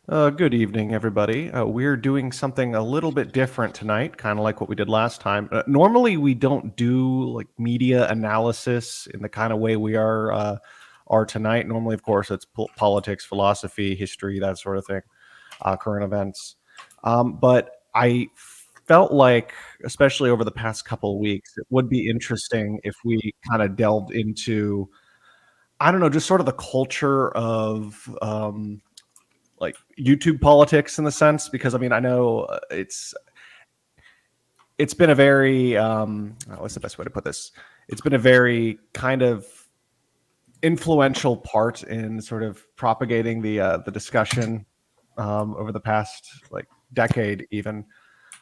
Good evening, everybody. We're doing something a little bit different tonight, kind of like what we did last time. Normally, we don't do like media analysis in the kind of way we are tonight. Normally, of course, it's politics, philosophy, history, that sort of thing, current events. But I felt like, especially over the past couple of weeks, it would be interesting if we kind of delved into, I don't know, just sort of the culture of like YouTube politics in the sense, because I mean I know it's been a very what's the best way to put this? It's been a very kind of influential part in sort of propagating the discussion over the past like decade even.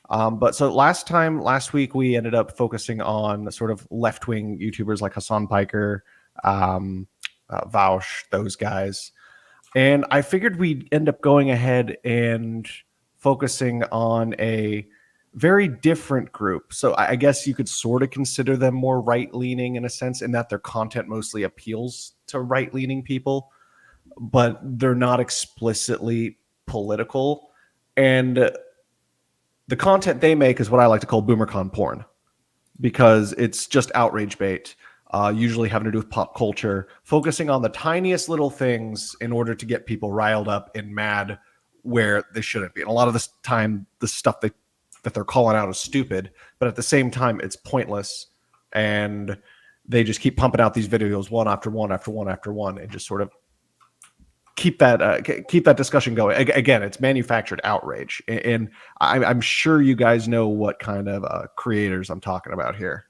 But so last week we ended up focusing on sort of left wing YouTubers like Hassan Piker, Vaush, those guys. And I figured we'd end up going ahead and focusing on a very different group. So I guess you could sort of consider them more right leaning in a sense, in that their content mostly appeals to right leaning people, but they're not explicitly political. And the content they make is what I like to call BoomerCon Porn, because it's just outrage bait, usually having to do with pop culture, focusing on the tiniest little things in order to get people riled up and mad where they shouldn't be. And a lot of this time, the stuff that they're calling out is stupid, but at the same time, it's pointless. And they just keep pumping out these videos one after one after one after one, and just sort of keep that discussion going. Again, it's manufactured outrage, and I'm sure you guys know what kind of creators I'm talking about here,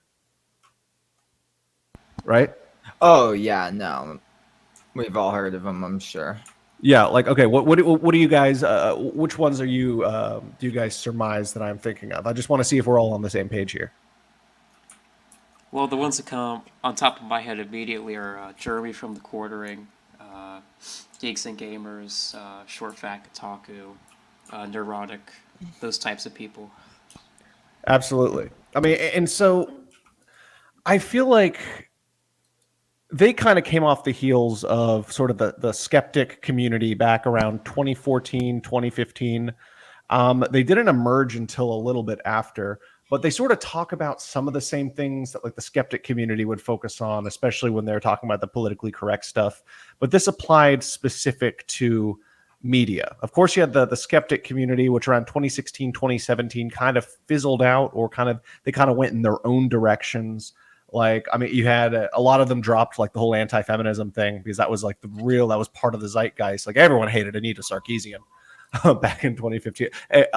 right? Oh yeah, no, we've all heard of them, I'm sure. Yeah, like okay, what do you guys? Which ones are you? Do you guys surmise that I'm thinking of? I just want to see if we're all on the same page here. Well, the ones that come on top of my head immediately are Jeremy from the Quartering, uh, Geeks and Gamers, Short Fat Kotaku, Neurotic, those types of people. Absolutely. I mean, and so I feel like they kind of came off the heels of sort of the skeptic community back around 2014, 2015. They didn't emerge until a little bit after, but they sort of talk about some of the same things that like the skeptic community would focus on, especially when they're talking about the politically correct stuff. But this applied specific to media. Of course, you had the skeptic community, which around 2016, 2017 kind of fizzled out, or they kind of went in their own directions. Like, I mean, you had a lot of them dropped like the whole anti-feminism thing, because that was like that was part of the zeitgeist. Like everyone hated Anita Sarkeesian back in 2015.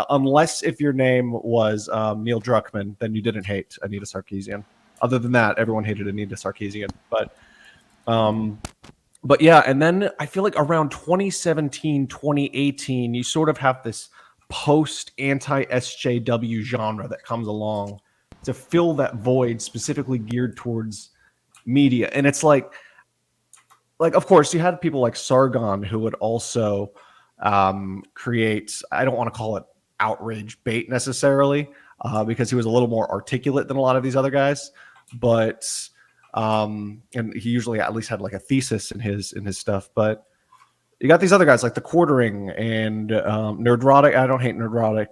Unless if your name was Neil Druckmann, then you didn't hate Anita Sarkeesian. Other than that, everyone hated Anita Sarkeesian. But yeah, and then I feel like around 2017, 2018, you sort of have this post anti-SJW genre that comes along to fill that void, specifically geared towards media. And it's like of course you had people like Sargon, who would also create, I don't want to call it outrage bait necessarily, because he was a little more articulate than a lot of these other guys, but and he usually at least had like a thesis in his stuff. But you got these other guys like the Quartering and Nerdrotic. I don't hate Nerdrotic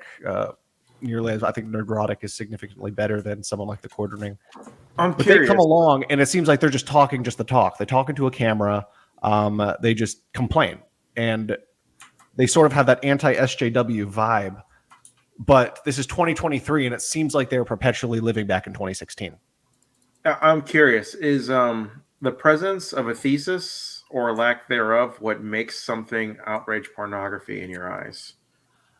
nearly as I think Nerdrotic is significantly better than someone like the Quartering. I'm But curious. they come along and it seems like they're just talking just the talk. They talk into a camera. They just complain, and they sort of have that anti-SJW vibe. But this is 2023, and it seems like they're perpetually living back in 2016. I'm curious. Is the presence of a thesis or lack thereof what makes something outrage pornography in your eyes?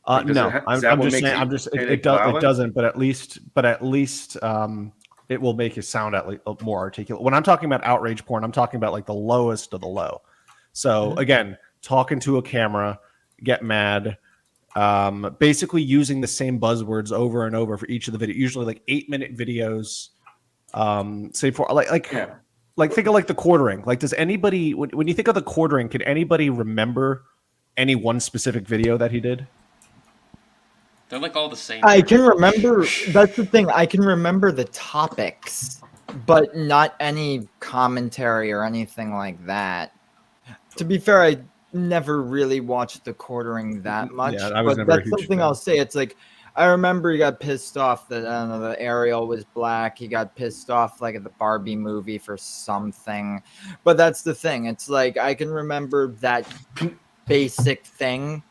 Like, No, is that I'm what just makes saying. It violent? doesn't. But at least it will make you sound at least more articulate. When I'm talking about outrage porn, I'm talking about like the lowest of the low. So again, talking to a camera, get mad, basically using the same buzzwords over and over for each of the videos. Usually like 8-minute videos. Say for Yeah. like think of like the Quartering. Like, does anybody when you think of the Quartering, can anybody remember any one specific video that he did? They're like all the same. I pretty can much. remember. That's the thing. I can remember the topics, but not any commentary or anything like that. To be fair, never really watched the quartering that much. Yeah, I was but never a that's huge something fan. I'll say. It's like I remember he got pissed off that I don't know the Ariel was black. He got pissed off like at the Barbie movie for something. But that's the thing. It's like I can remember that basic thing,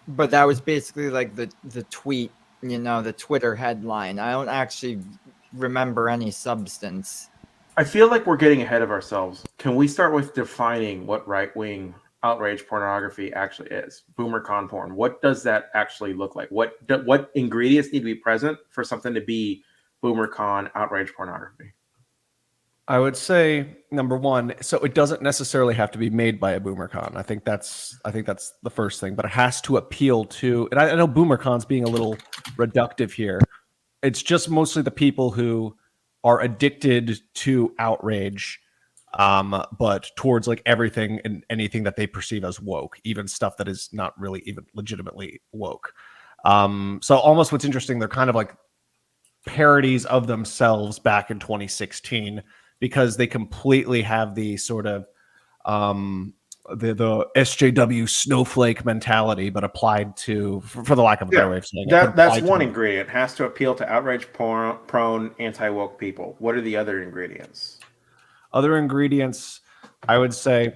but that was basically like the tweet, the Twitter headline. I don't actually remember any substance. I feel like we're getting ahead of ourselves. Can we start with defining what right-wing outrage pornography actually is? BoomerCon Porn. What does that actually look like? What ingredients need to be present for something to be BoomerCon outrage pornography? I would say number one, so it doesn't necessarily have to be made by a BoomerCon. I think that's the first thing, but it has to appeal to. And I know BoomerCon's being a little reductive here. It's just mostly the people who are addicted to outrage, but towards like everything and anything that they perceive as woke, even stuff that is not really even legitimately woke. So almost what's interesting, they're kind of like parodies of themselves back in 2016 because they completely have the sort of the SJW snowflake mentality, but applied to, for the lack of a better way of saying it. That's one ingredient. It has to appeal to outrage prone anti-woke people. What are the other ingredients? Other ingredients, I would say,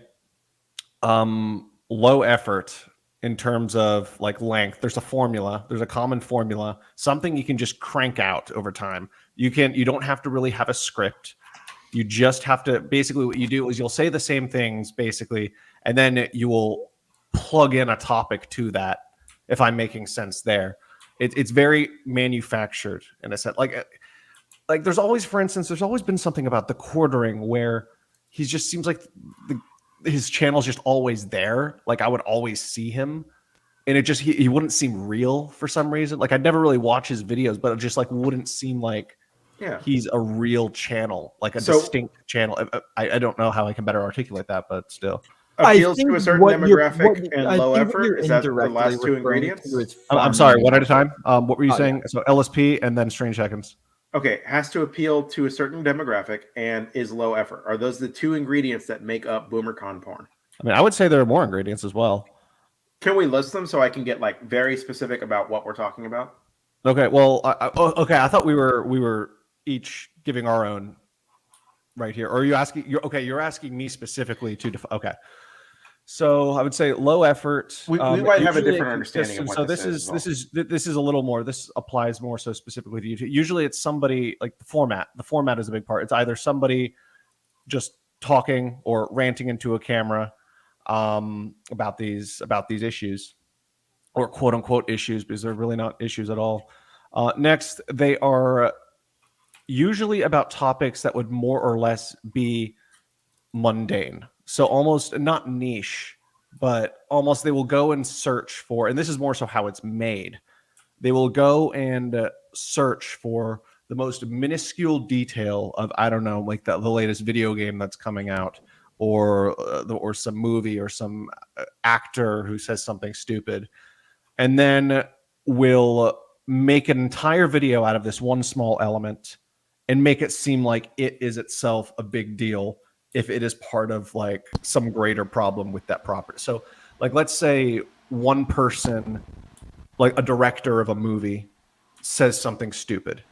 low effort in terms of like length. There's a formula. There's a common formula. Something you can just crank out over time. You don't have to really have a script. You just have to, basically what you do is you'll say the same things basically, and then you will plug in a topic to that, if I'm making sense there. It's very manufactured in a sense. Like there's always, for instance, there's always been something about the quartering where he just seems like his channel's just always there. Like I would always see him, and it just he wouldn't seem real for some reason. Like I'd never really watch his videos, but it just like wouldn't seem like he's a real channel, like a distinct channel. I don't know how I can better articulate that, but still. Appeals to a certain demographic and low effort. Is that the last two ingredients? I'm sorry, one at a time. What were you saying? Yeah. So LSP and then Strange Seconds. Okay, has to appeal to a certain demographic and is low effort. Are those the two ingredients that make up BoomerCon Porn? I mean, I would say there are more ingredients as well. Can we list them so I can get like very specific about what we're talking about? Okay, well, okay. I thought we were each giving our own right here. Or are you asking? You're asking me specifically to define. Okay. So I would say low effort. We might have a different understanding of what so this is a little more. This applies more so specifically to YouTube. Usually, it's somebody like the format. The format is a big part. It's either somebody just talking or ranting into a camera about these issues, or quote unquote issues, because they're really not issues at all. Next, they are usually about topics that would more or less be mundane. So almost not niche, but almost they will go and search for, and this is more so how it's made. They will go and search for the most minuscule detail of, I don't know, like the latest video game that's coming out, or some movie or some actor who says something stupid, and then will make an entire video out of this one small element and make it seem like it is itself a big deal if it is part of like some greater problem with that property. So like, let's say one person, like a director of a movie, says something stupid.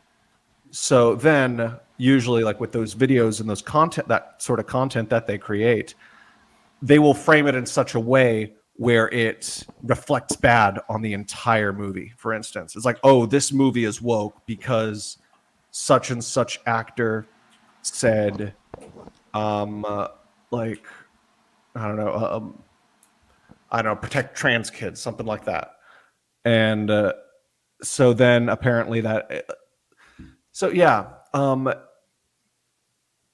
So then usually like with those videos and those content, that sort of content that they create, they will frame it in such a way where it reflects bad on the entire movie. For instance, it's like, oh, this movie is woke because such and such actor said, like, I don't know, protect trans kids, something like that. And so then apparently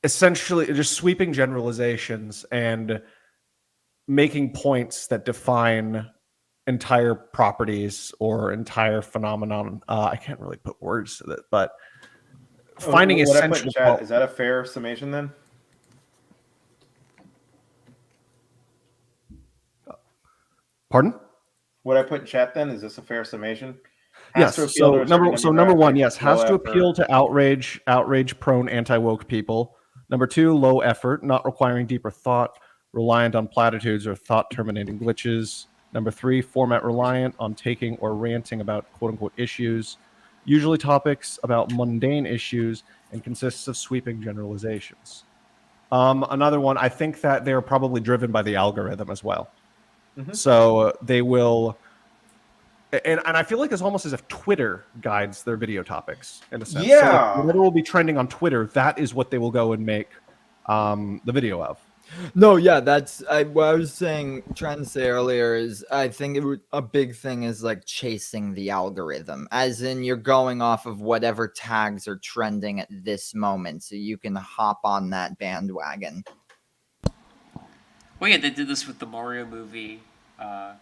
essentially just sweeping generalizations and making points that define entire properties or entire phenomenon. I can't really put words to that, but finding essential. Is that a fair summation then? Pardon? What I put in chat then, is this a fair summation? Yes. So number one, yes, has to appeal to outrage prone anti-woke people. Number two, low effort, not requiring deeper thought. reliant on platitudes or thought-terminating glitches. Number 3, format reliant on taking or ranting about quote-unquote issues, usually topics about mundane issues, and consists of sweeping generalizations. Another one, I think that they're probably driven by the algorithm as well. So they will, and I feel like it's almost as if Twitter guides their video topics in a sense. So Yeah. like, whatever will be trending on Twitter, that is what they will go and make the video of. No, yeah, that's what I was trying to say earlier is I think a big thing is like chasing the algorithm, as in you're going off of whatever tags are trending at this moment, so you can hop on that bandwagon. Well, yeah, they did this with the Mario movie, and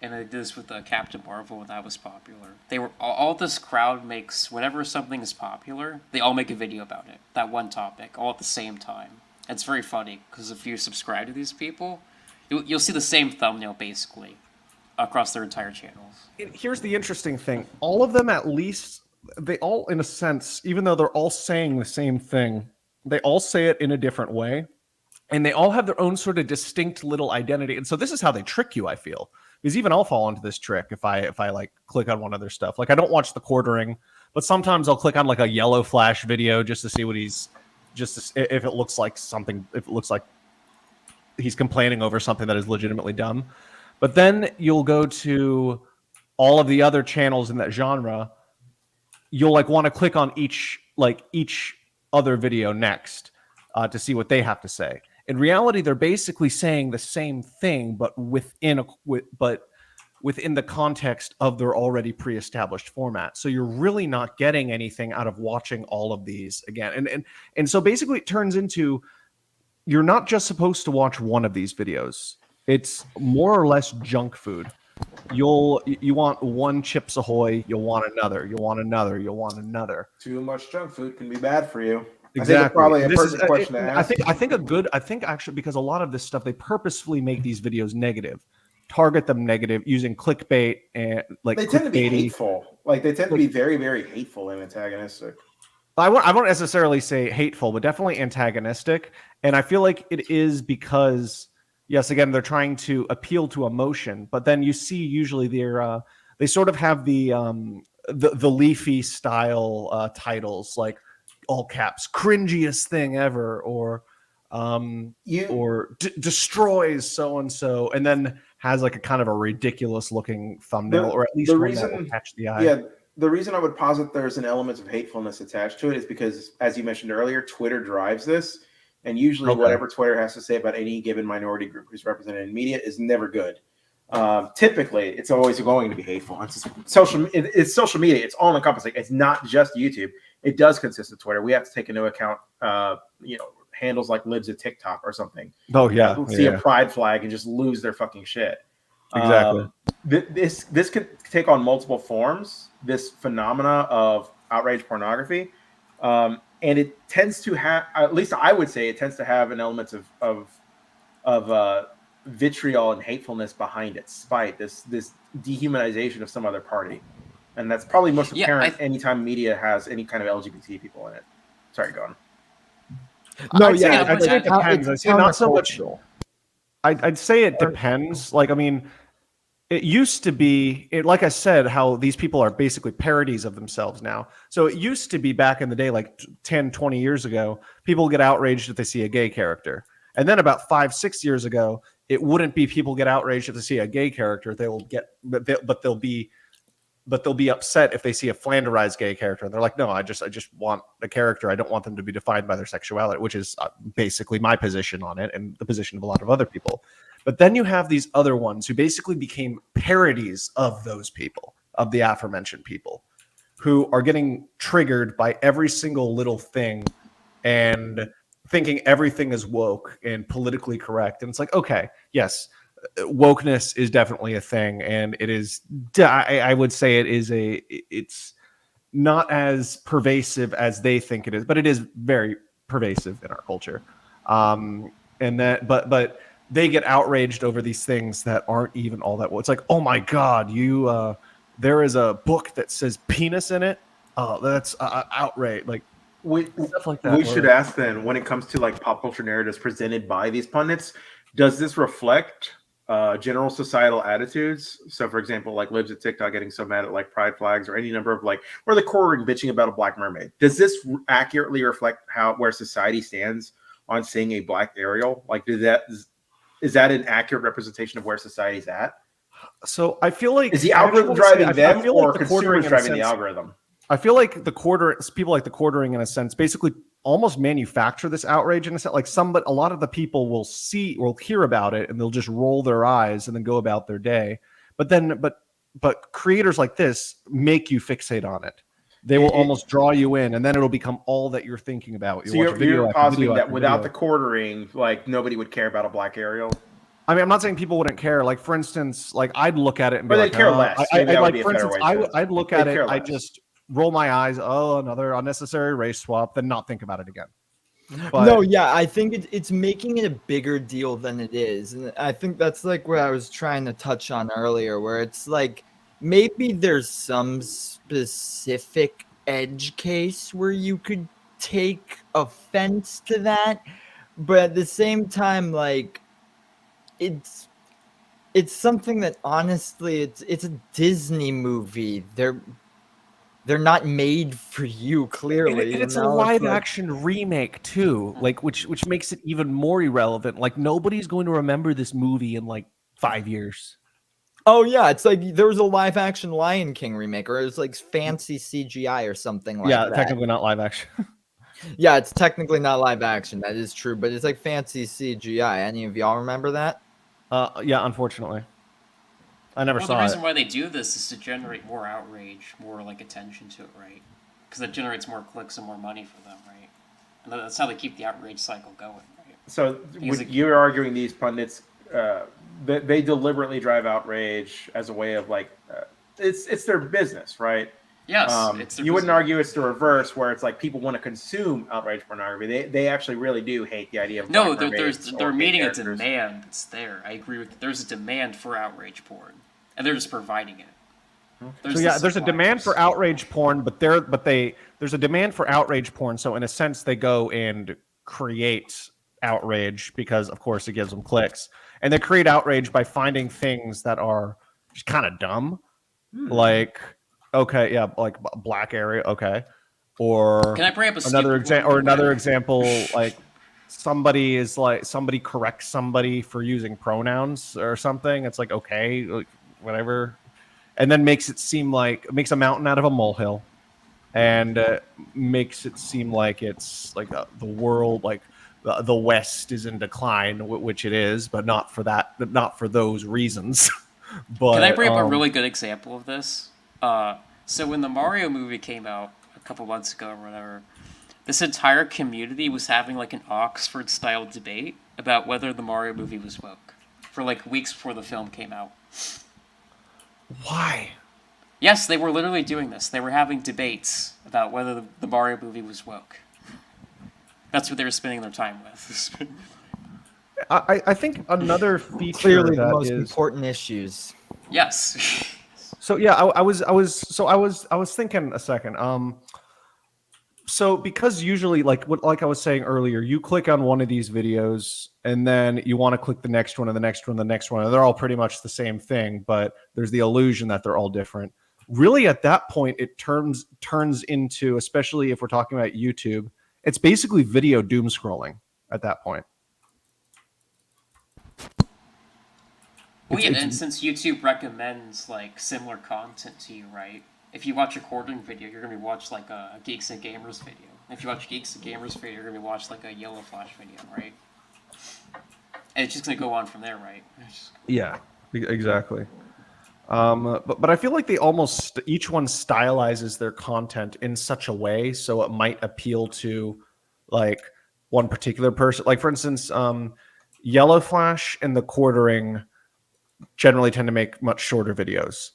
they did this with Captain Marvel when that was popular. They were all this crowd makes whenever something is popular, they all make a video about it, that one topic, all at the same time. It's very funny because if you subscribe to these people, you'll see the same thumbnail basically across their entire channels. Here's the interesting thing: all of them, at least, they all, in a sense, even though they're all saying the same thing, they all say it in a different way, and they all have their own sort of distinct little identity. And so this is how they trick you, I feel, because even I'll fall into this trick if I like click on one of their stuff. Like I don't watch the quartering, but sometimes I'll click on like a Yellow Flash video just to see what he's if it looks like something, if it looks like he's complaining over something that is legitimately dumb. But then you'll go to all of the other channels in that genre. You'll like want to click on each other video next to see what they have to say. In reality, they're basically saying the same thing, but within the context of their already pre-established format. So you're really not getting anything out of watching all of these again. And so basically it turns into, you're not just supposed to watch one of these videos. It's more or less junk food. You want one Chips Ahoy, you'll want another, you'll want another, you'll want another. Too much junk food can be bad for you. Exactly. I think it's probably a perfect question to ask. I think actually, because a lot of this stuff, they purposefully make these videos negative, target them negative, using clickbait and like they tend to be hateful. Like they tend to be very, very hateful and antagonistic. I won't necessarily say hateful, but definitely antagonistic. And I feel like it is because, yes, again, they're trying to appeal to emotion, but then you see usually they sort of have the Leafy style titles, like all caps, cringiest thing ever, or destroys so and so, and then has like a kind of a ridiculous looking thumbnail, or at least one that will catch the eye. Yeah, the reason I would posit there's an element of hatefulness attached to it is because, as you mentioned earlier, Twitter drives this, and usually whatever Twitter has to say about any given minority group who's represented in media is never good. Typically, it's always going to be hateful. It's social media. It's all encompassing. It's not just YouTube. It does consist of Twitter. We have to take into account, handles like libs of TikTok or something. Oh yeah, see a pride flag and just lose their fucking shit. Exactly. This could take on multiple forms. This phenomena of outrage pornography, and it tends to have, at least I would say, it tends to have an element of vitriol and hatefulness behind it, spite, this dehumanization of some other party. And that's probably most apparent anytime media has any kind of LGBT people in it. Sorry, go on. No, I'd say it depends. I'd say not so much. I'd say it depends. Like, I mean, it used to be, like I said, how these people are basically parodies of themselves now. So it used to be back in the day, like 10, 20 years ago, people get outraged if they see a gay character. And then about 5-6 years ago, it wouldn't be people get outraged if they see a gay character. They'll be upset if they see a flanderized gay character. And they're like, no, I just want a character. I don't want them to be defined by their sexuality, which is basically my position on it and the position of a lot of other people. But then you have these other ones who basically became parodies of those people, of the aforementioned people, who are getting triggered by every single little thing and thinking everything is woke and politically correct. And it's like, okay, yes, wokeness is definitely a thing, and it is, I would say it's not as pervasive as they think it is, but it is very pervasive in our culture. But they get outraged over these things that aren't even all that. It's like, oh my God, there is a book that says penis in it. That's outrage. Like, stuff like that. We should ask then, when it comes to like pop culture narratives presented by these pundits, does this reflect general societal attitudes? So, for example, like libs at TikTok getting so mad at like pride flags or any number of like, or the quartering bitching about a black mermaid. Does this accurately reflect where society stands on seeing a black Ariel? Like, is that an accurate representation of where society's at? So I feel like is the algorithm driving them, I feel or like the consumers quartering driving the algorithm? I feel like people like the quartering in a sense, basically almost manufacture this outrage in a sense. Like a lot of the people will hear about it and they'll just roll their eyes and then go about their day. But creators like this make you fixate on it. They will almost draw you in, and then it'll become all that you're thinking about. You're positing that without the quartering, like nobody would care about a black Ariel. I mean, I'm not saying people wouldn't care. Like, for instance, like I'd look at it and be like, care less. I'd look at it. I just roll my eyes. Oh, another unnecessary race swap. Then not think about it again. But, no, yeah, I think it's making it a bigger deal than it is, and I think that's like what I was trying to touch on earlier, where it's like maybe there's some specific edge case where you could take offense to that, but at the same time, like it's something that honestly it's a Disney movie. They're not made for you, clearly. And it's a live action remake too, like which makes it even more irrelevant. Like nobody's going to remember this movie in like 5 years. Oh yeah, it's like there was a live action Lion King remake, or it was like fancy CGI or something like that. Yeah, technically not live action. Yeah, it's technically not live action. That is true, but it's like fancy CGI. Any of y'all remember that? Yeah, unfortunately. I never saw it. The reason why they do this is to generate more outrage, more like attention to it, right? Because it generates more clicks and more money for them, right? And that's how they keep the outrage cycle going, right? So you're arguing these pundits, they deliberately drive outrage as a way of like, it's their business, right? Yes, you wouldn't argue it's the reverse, where it's like people want to consume outrage pornography. They actually really do hate the idea of they're meeting a demand that's there. I agree with there's a demand for outrage porn, and they're just providing it. Okay. There's a demand for outrage porn, but there's a demand for outrage porn. So in a sense, they go and create outrage because, of course, it gives them clicks, and they create outrage by finding things that are just kind of dumb, like. Okay, yeah, like black area. Okay, or can I bring up another example? Like somebody corrects somebody for using pronouns or something. It's like okay, like, whatever, and then makes a mountain out of a molehill, and makes it seem like it's like the world, like the West is in decline, which it is, but not for those reasons. But can I bring up a really good example of this? So when the Mario movie came out a couple months ago or whatever, this entire community was having like an Oxford-style debate about whether the Mario movie was woke for like weeks before the film came out. Why? Yes, they were literally doing this. They were having debates about whether the Mario movie was woke. That's what they were spending their time with. I think another feature clearly that the most is important issues. Yes. So yeah, I was thinking a second. So because usually like I was saying earlier, you click on one of these videos and then you want to click the next one and the next one and the next one, and they're all pretty much the same thing, but there's the illusion that they're all different. Really, at that point, it turns into, especially if we're talking about YouTube, it's basically video doom scrolling at that point. Well, yeah, and since YouTube recommends like similar content to you, right? If you watch a quartering video, you're gonna be watch like a Geeks and Gamers video. If you watch Geeks and Gamers video, you're gonna be watch like a Yellow Flash video, right? And it's just gonna go on from there, right? Yeah, exactly. But I feel like they each one stylizes their content in such a way so it might appeal to like one particular person. Like for instance, Yellow Flash and the quartering generally tend to make much shorter videos.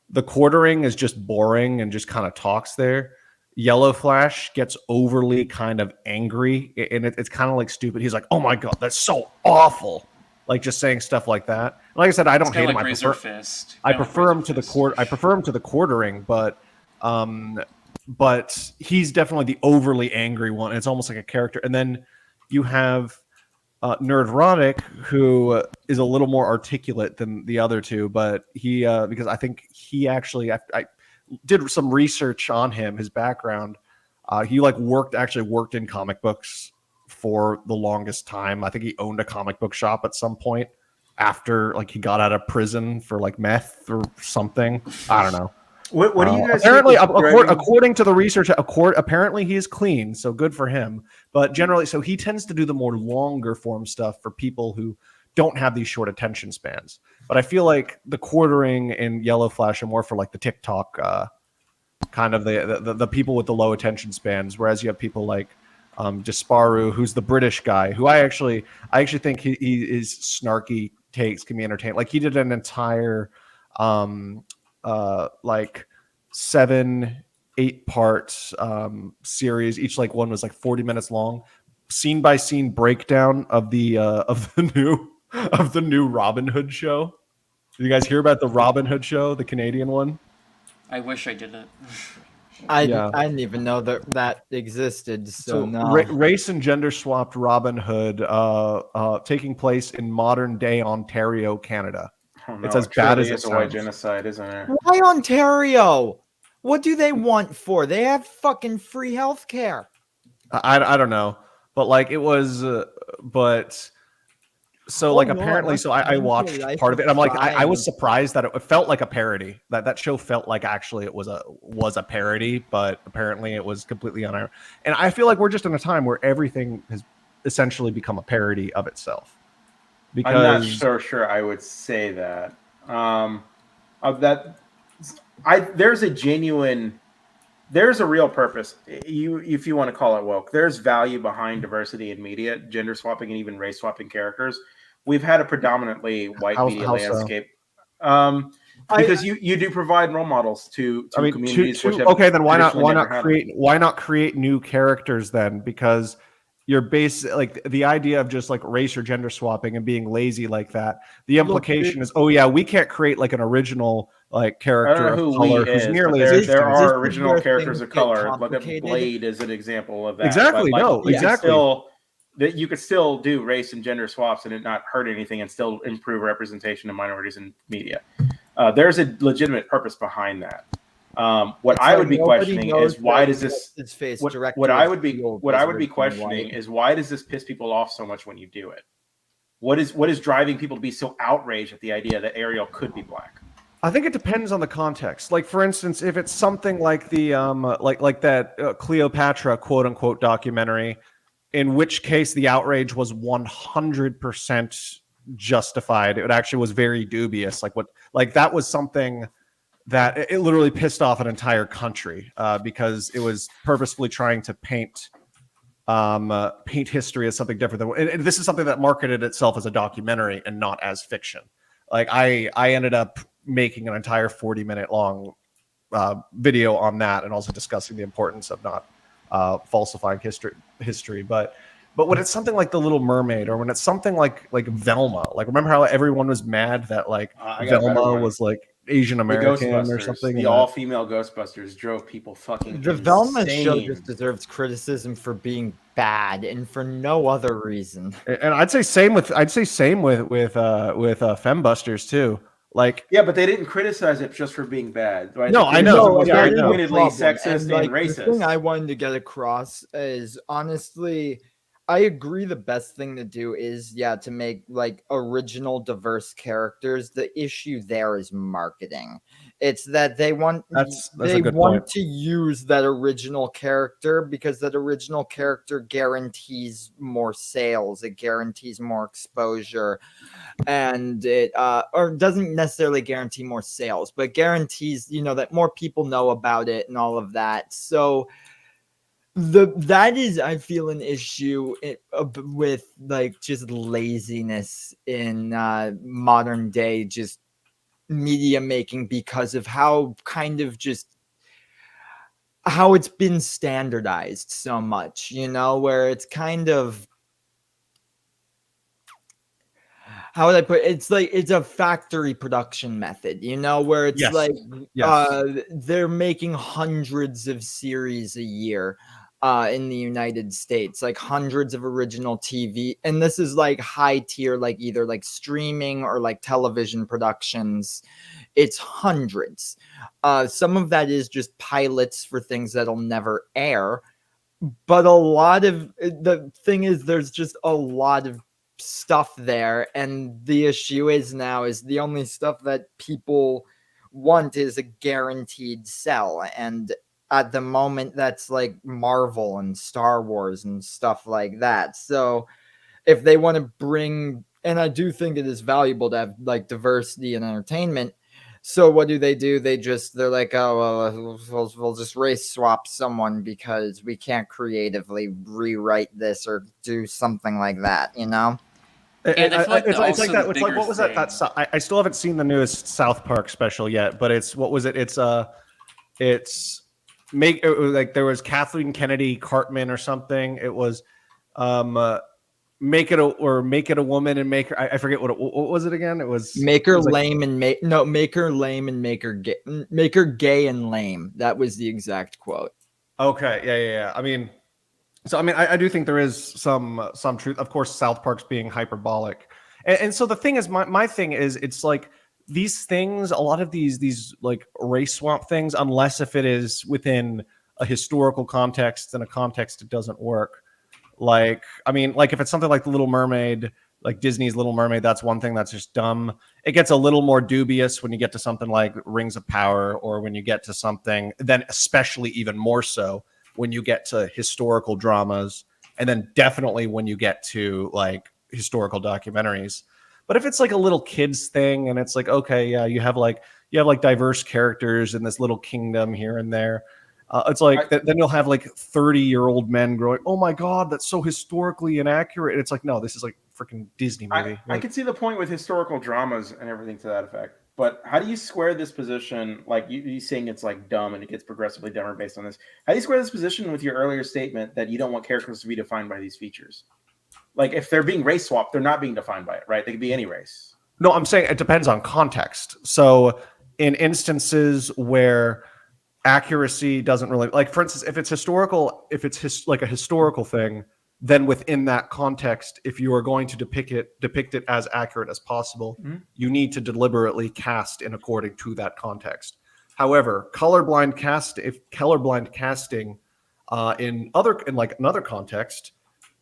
The quartering is just boring and just kind of talks there. Yellow Flash gets overly kind of angry, and it's kind of like stupid. He's like, "Oh my god, that's so awful!" Like just saying stuff like that. Like I said, I don't hate him. I prefer him to the quartering, but he's definitely the overly angry one. It's almost like a character. And then you have Nerdrotic, who is a little more articulate than the other two, but he because I think he actually I did some research on him, his background. He like worked in comic books for the longest time. I think he owned a comic book shop at some point after like he got out of prison for like meth or something. I don't know. What do you guys apparently think driving... according to the research, apparently he is clean, so good for him. But generally, so he tends to do the more longer form stuff for people who don't have these short attention spans. But I feel like the Quartering and Yellow Flash are more for like the TikTok kind of the people with the low attention spans, whereas you have people like Jasparu, who's the British guy, who I actually think he is snarky takes can be entertaining. Like he did an entire like 7-8 part series. Each like one was like 40 minutes long, scene by scene breakdown of the new Robin Hood show. Did you guys hear about the Robin Hood show, the Canadian one? I wish I didn't. I didn't even know that existed. So no. Race and gender swapped Robin Hood, taking place in modern day Ontario, Canada. Oh, no, it's as bad as it's a white genocide, isn't it? Why Ontario? What do they want for? They have fucking free healthcare. I don't know, but like it was, but. So like apparently, so I watched part of it, and I'm like, I was surprised that it felt like a parody. That show felt like actually it was a parody, but apparently it was completely unironic. And I feel like we're just in a time where everything has essentially become a parody of itself. Because I'm not so sure I would say that. There's a real purpose. If you want to call it woke, there's value behind diversity in media, gender swapping, and even race swapping characters. We've had a predominantly white media landscape. Because you do provide role models to communities. Okay, then why not create new characters then? Because you're like the idea of just like race or gender swapping and being lazy like that. The implication is, oh yeah, we can't create like an original like character of color who's nearly as there are original characters of color. Look at Blade as an example of that. Exactly. You could still do race and gender swaps and it not hurt anything and still improve representation of minorities in media. There's a legitimate purpose behind that. What I would be questioning is why does this what I would be questioning is why does this piss people off so much when you do it? What is driving people to be so outraged at the idea that Ariel could be black? I think it depends on the context. Like for instance, if it's something like the like that Cleopatra quote unquote documentary, in which case the outrage was 100% justified. It actually was very dubious. Like that was something that it literally pissed off an entire country because it was purposefully trying to paint history as something different than. And this is something that marketed itself as a documentary and not as fiction. Like I ended up making an entire 40-minute long video on that, and also discussing the importance of not falsifying history. But when it's something like The Little Mermaid, or when it's something like Velma, like remember how everyone was mad that like Velma was like Asian American or something. The all-female Ghostbusters drove people fucking the insane. Velma show just deserves criticism for being bad and for no other reason. And I'd say same with Fembusters too. Like yeah, but they didn't criticize it just for being bad. Right? No, I know. It was very pointedly sexist and racist. The thing I wanted to get across is honestly, I agree the best thing to do is to make like original diverse characters. The issue there is marketing. It's that they want to use that original character because that original character guarantees more sales, it guarantees more exposure, and it or doesn't necessarily guarantee more sales, but guarantees that more people know about it and all of that. So that is, I feel, an issue with like just laziness in modern day just media making, because of how kind of just how it's been standardized so much, where it's kind of, how would I put it? It's like it's a factory production method, where it's they're making hundreds of series a year. in the United States, like hundreds of original TV, and this is like high tier, like either like streaming or like television productions. It's hundreds. Some of that is just pilots for things that'll never air, but a lot of the thing is there's just a lot of stuff there, and the issue is now is the only stuff that people want is a guaranteed sell, and at the moment that's like Marvel and Star Wars and stuff like that. So if they want to bring, and I do think it is valuable to have like diversity and entertainment. So what do? They're like, oh, well, we'll just race swap someone because we can't creatively rewrite this or do something like that, you know? And I feel like It's like also that. the It's like, bigger what was that? thing- I still haven't seen the newest South Park special yet, but it's, what was it? It's it was like there was Kathleen Kennedy Cartman or something. It was make it a woman and make her. I forget what was it again. It was Make her it was like, lame and make her lame and make her gay and lame. That was the exact quote. okay, yeah. I mean, I do think there is some truth. Of course, South Park's being hyperbolic, and so the thing is, my thing is, it's like these things, a lot of these like race swap things, unless if it is within a historical context and a context it doesn't work. Like, I mean, like if it's something like The Little Mermaid, like Disney's Little Mermaid, that's one thing that's just dumb. It gets a little more dubious when you get to something like Rings of Power, or when you get to something, then especially even more so when you get to historical dramas, and then definitely when you get to like historical documentaries. But if it's like a little kids thing, and it's like, okay, yeah, you have like diverse characters in this little kingdom here and there. It's like then you'll have like 30-year-old men growing, oh my god, that's so historically inaccurate. And it's like, no, this is like freaking Disney movie. I can see the point with historical dramas and everything to that effect. But how do you square this position? Like you saying it's like dumb and it gets progressively dumber based on this. How do you square this position with your earlier statement that you don't want characters to be defined by these features? Like if they're being race swapped, they're not being defined by it, right? They could be any race. No, I'm saying it depends on context. So in instances where accuracy doesn't really, like for instance, if it's historical, like a historical thing, then within that context, if you are going to depict it as accurate as possible, you need to deliberately cast in according to that context. However, colorblind casting in like another context,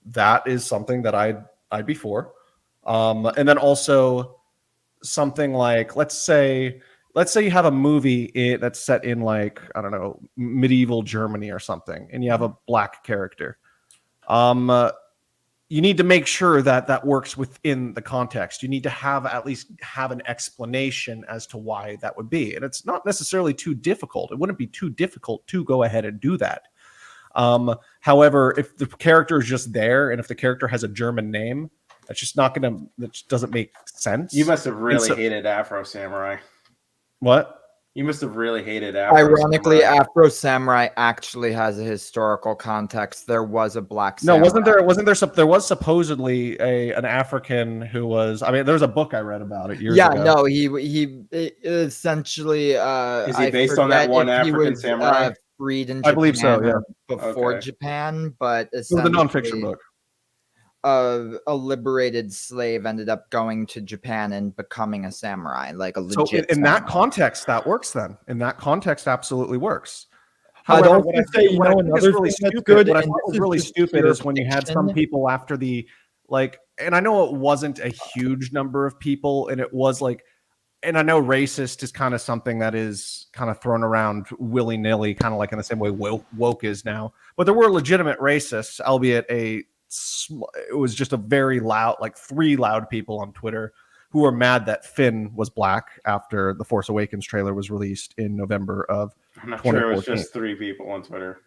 that is something that I'd be for. And then also something like, let's say you have a movie that's set in like, I don't know, medieval Germany or something, and you have a black character. You need to make sure that works within the context. You need to at least have an explanation as to why that would be. And it's not necessarily too difficult. It wouldn't be too difficult to go ahead and do that. However, if the character is just there, and if the character has a German name, that just doesn't make sense. You must have really hated Afro Samurai. What? You must have really hated Afro Ironically, Samurai. Afro Samurai actually has a historical context. There was a black samurai. No, there was supposedly an African who was, I mean, there was a book I read about it years ago. No, he essentially is he based on that one African samurai? Freed in Japan, I believe so, yeah. Before Japan, but it was a nonfiction book. A liberated slave ended up going to Japan and becoming a samurai, like a legit. So in that context, that works. Then in that context, absolutely works. However, what I think was really stupid is when you had some people after the like, and I know it wasn't a huge number of people, and it was like, and I know racist is kind of something that is kind of thrown around willy-nilly, kind of like in the same way woke is now. But there were legitimate racists, albeit it was just a very loud, like 3 loud people on Twitter who were mad that Finn was black after the Force Awakens trailer was released in November of 2014. I'm not sure it was just 3 people on Twitter.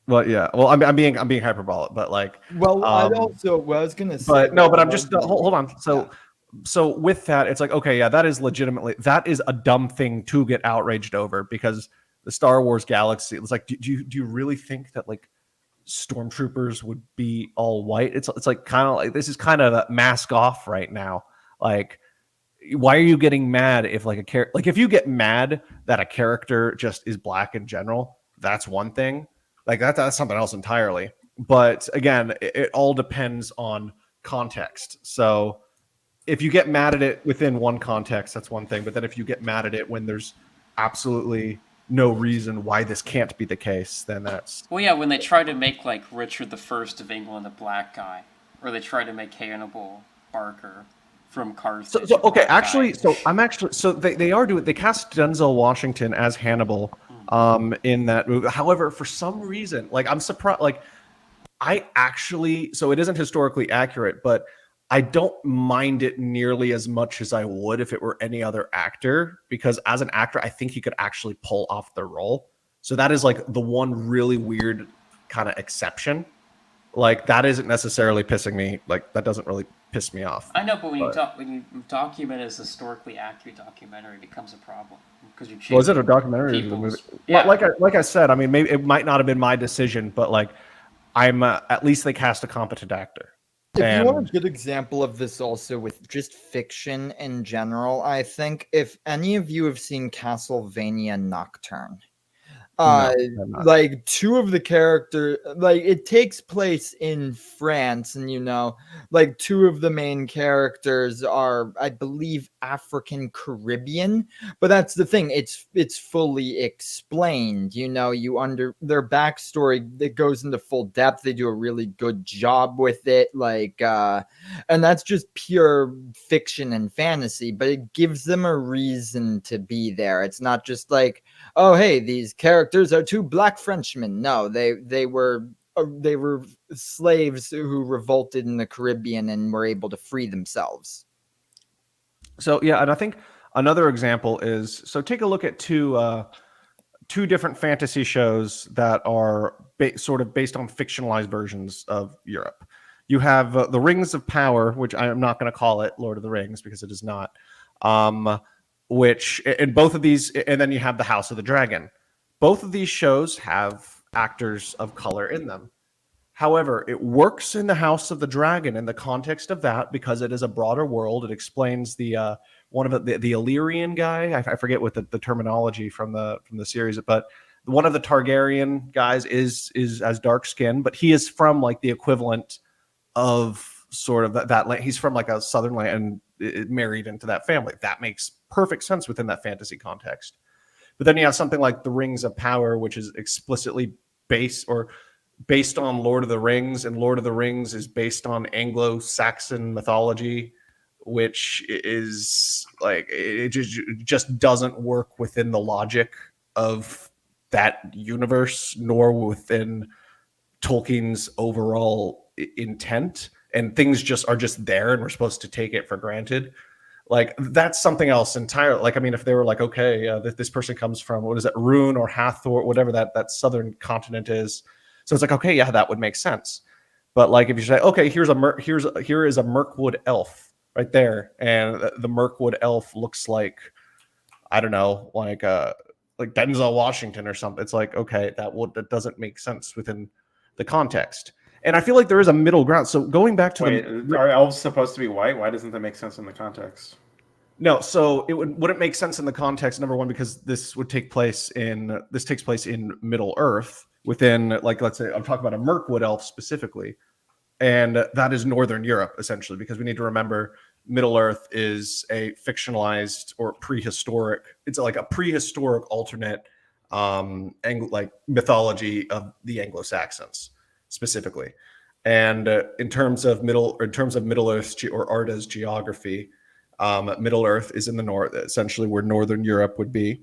Well, yeah. Well, I'm being hyperbolic, but like. Well, I was gonna say. But no, but I'm just hold on. So with that, it's like, okay, yeah, that is a dumb thing to get outraged over, because the Star Wars galaxy. It's like, do you really think that like stormtroopers would be all white? It's like kind of like, this is kind of a mask off right now. Like, why are you getting mad if like if you get mad that a character just is black in general, that's one thing. Like that's something else entirely. But again, it all depends on context. So if you get mad at it within one context, that's one thing. But then if you get mad at it when there's absolutely no reason why this can't be the case, then that's Well, yeah, when they try to make like Richard the First of England a black guy, or they try to make Hannibal Barker from Carthage. so a okay. black Actually, guy. so I'm actually so they are doing they cast Denzel Washington as Hannibal in that movie. However, for some reason, like I'm surprised. Like I actually, so it isn't historically accurate, but I don't mind it nearly as much as I would if it were any other actor, because as an actor, I think he could actually pull off the role. So that is like the one really weird kind of exception. Like that isn't necessarily pissing me. Like that doesn't really piss me off. I know, but when But- you document as historically accurate documentary, it becomes a problem because you're Was it a changing documentary or is it a movie? people's- Yeah. Like I said, I mean, maybe it might not have been my decision, but like I'm at least they cast a competent actor. If you want And- a good example of this also with just fiction in general, I think if any of you have seen Castlevania Nocturne, I'm not. like two of the characters, like it takes place in France, and like two of the main characters are, I believe, African Caribbean, but that's the thing, it's fully explained. You under their backstory, it goes into full depth. They do a really good job with it, like and that's just pure fiction and fantasy, but it gives them a reason to be there. It's not just like, oh hey, these characters are two black Frenchmen. No, they were slaves who revolted in the Caribbean and were able to free themselves. So yeah, and I think another example is, so take a look at two different fantasy shows that are sort of based on fictionalized versions of Europe. You have the Rings of Power, which I am not going to call it Lord of the Rings because it is not. Which in both of these, and then you have the House of the Dragon. Both of these shows have actors of color in them. However, it works in the House of the Dragon in the context of that because it is a broader world. It explains the one of the Illyrian guy. I forget what the terminology from the series, but one of the Targaryen guys is as dark skinned, but he is from like the equivalent of sort of that land. He's from like a southern land and married into that family. That makes perfect sense within that fantasy context. But then you have something like the Rings of Power, which is explicitly based on Lord of the Rings, and Lord of the Rings is based on Anglo-Saxon mythology, which is like it just doesn't work within the logic of that universe, nor within Tolkien's overall intent. And things just are just there, and we're supposed to take it for granted. Like that's something else entirely. Like I mean, if they were like, okay, this person comes from what is it, Rune or Hathor, whatever that southern continent is. So it's like, okay, yeah, that would make sense. But like if you say, okay, here is a Mirkwood elf right there, and the Mirkwood elf looks like, I don't know, like Denzel Washington or something. It's like, okay, that doesn't make sense within the context. And I feel like there is a middle ground. So going back to are elves supposed to be white? Why doesn't that make sense in the context? No, so it wouldn't make sense in the context, number one, because this takes place in Middle Earth within, like, let's say I'm talking about a Mirkwood elf specifically, and that is Northern Europe essentially, because we need to remember Middle Earth is a fictionalized or prehistoric. It's like a prehistoric alternate like mythology of the Anglo-Saxons specifically. And in terms of Middle Earth or Arda's geography, Middle Earth is in the north, essentially where Northern Europe would be.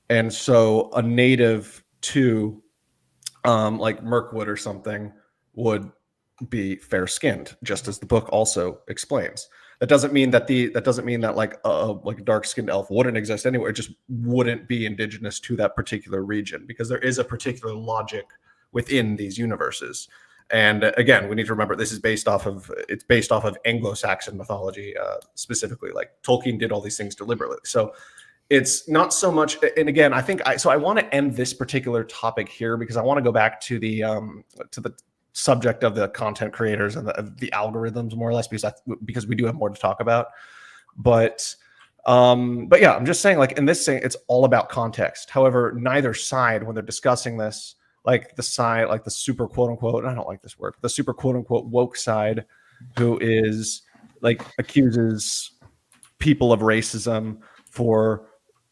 And so a native to like Mirkwood or something would be fair skinned, just as the book also explains. That doesn't mean that like a dark skinned elf wouldn't exist anywhere. It just wouldn't be indigenous to that particular region, because there is a particular logic within these universes. And again, we need to remember this is based off of Anglo-Saxon mythology, specifically. Like Tolkien did all these things deliberately. So it's not so much. And again, I want to end this particular topic here because I want to go back to the subject of the content creators and the algorithms, more or less, because we do have more to talk about. But yeah, I'm just saying, like in this thing, it's all about context. However, neither side, when they're discussing this, like the side, like the super quote unquote, I don't like this word, the super quote unquote woke side, who is like accuses people of racism for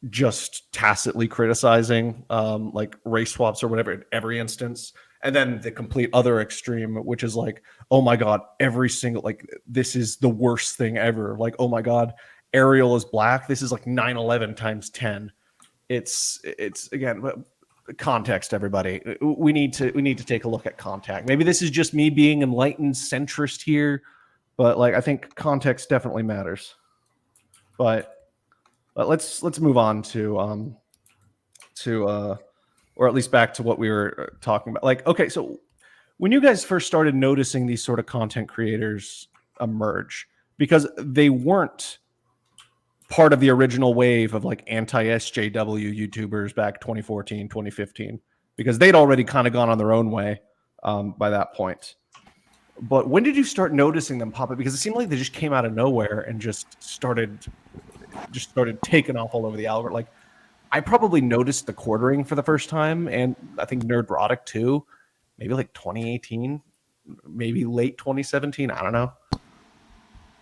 just tacitly criticizing like race swaps or whatever in every instance. And then the complete other extreme, which is like, oh my God, every single, like, this is the worst thing ever. Like, oh my God, Ariel is black. This is like 9/11 times 10. It's again, context, everybody. We need to take a look at context. Maybe this is just me being enlightened centrist here, but like, I think context definitely matters. But let's move on to or at least back to what we were talking about. Like, okay, so when you guys first started noticing these sort of content creators emerge, because they weren't part of the original wave of like anti-SJW YouTubers back 2014, 2015, because they'd already kind of gone on their own way by that point. But when did you start noticing them pop up? Because it seemed like they just came out of nowhere and just started taking off all over the algorithm. Like, I probably noticed the quartering for the first time, and I think Nerdrotic too, maybe like 2018, maybe late 2017. I don't know.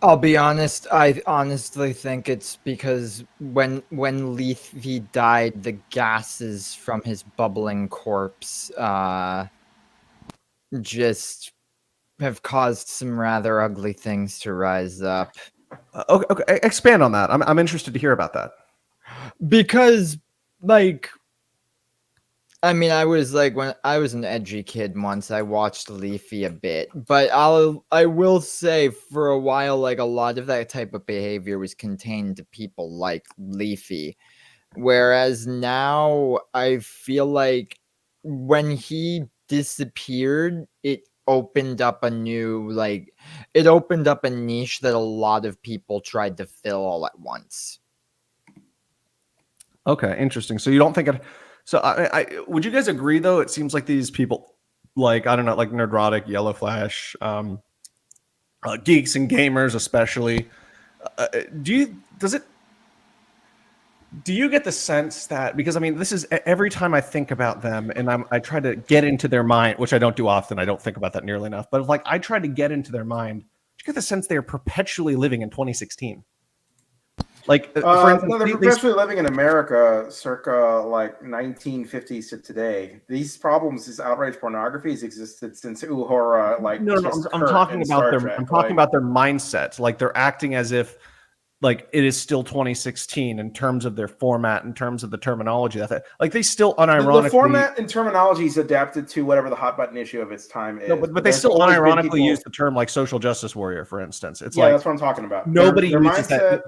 I'll be honest. I honestly think it's because when Leafy died, the gases from his bubbling corpse just have caused some rather ugly things to rise up. Okay, expand on that. I'm interested to hear about that. Because, like, I mean, I was like, when I was an edgy kid once, I watched Leafy a bit, but I will say for a while, like, a lot of that type of behavior was contained to people like Leafy, whereas now I feel like when he disappeared, it opened up a niche that a lot of people tried to fill all at once. Okay, interesting. So you don't think it? So I would you guys agree though? It seems like these people, like, I don't know, like Nerdrotic, Yellow Flash, geeks and gamers especially. Do you get the sense that, because I mean, this is every time I think about them and I try to get into their mind, which I don't do often. I don't think about that nearly enough. But if, like, I try to get into their mind, you get the sense they are perpetually living in 2016. Like, for instance, no, they're perpetually living in America circa like 1950s to today. These problems, this outrage pornography, has existed since Uhura. Like, no, I'm talking about their about their mindset. Like, they're acting as if like it is still 2016 in terms of their format, in terms of the terminology. That like they still unironically the format and terminology is adapted to whatever the hot button issue of its time is. No, but they still unironically use the term like social justice warrior, for instance. It's like, that's what I'm talking about. Nobody their uses mindset, that.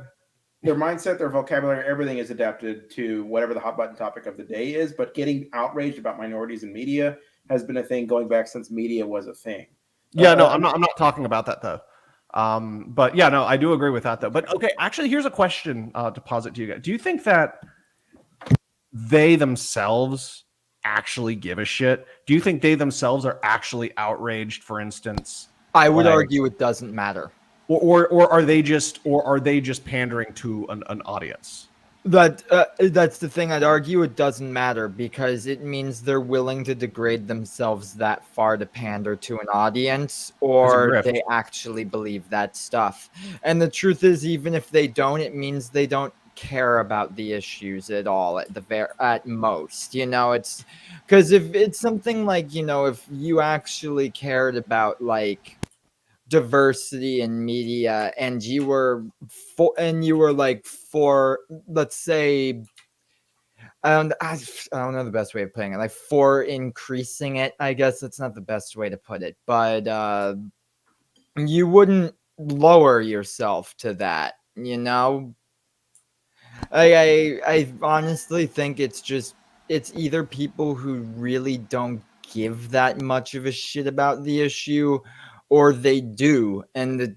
Their mindset, their vocabulary, everything is adapted to whatever the hot button topic of the day is. But getting outraged about minorities in media has been a thing going back since media was a thing. Yeah, no, I'm not talking about that though. But yeah, no, I do agree with that though. But okay, actually, here's a question to posit to you guys. Do you think that they themselves actually give a shit? Do you think they themselves are actually outraged, for instance? I would argue it doesn't matter. Or are they just pandering to an audience? That's the thing. I'd argue it doesn't matter because it means they're willing to degrade themselves that far to pander to an audience, or they actually believe that stuff. And the truth is, even if they don't, it means they don't care about the issues at all at most. You know, it's because if it's something like, you know, if you actually cared about like diversity in media and you were for let's say I don't know the best way of putting it, like for increasing it, I guess that's not the best way to put it, but you wouldn't lower yourself to that, you know. I honestly think it's either people who really don't give that much of a shit about the issue, or they do, and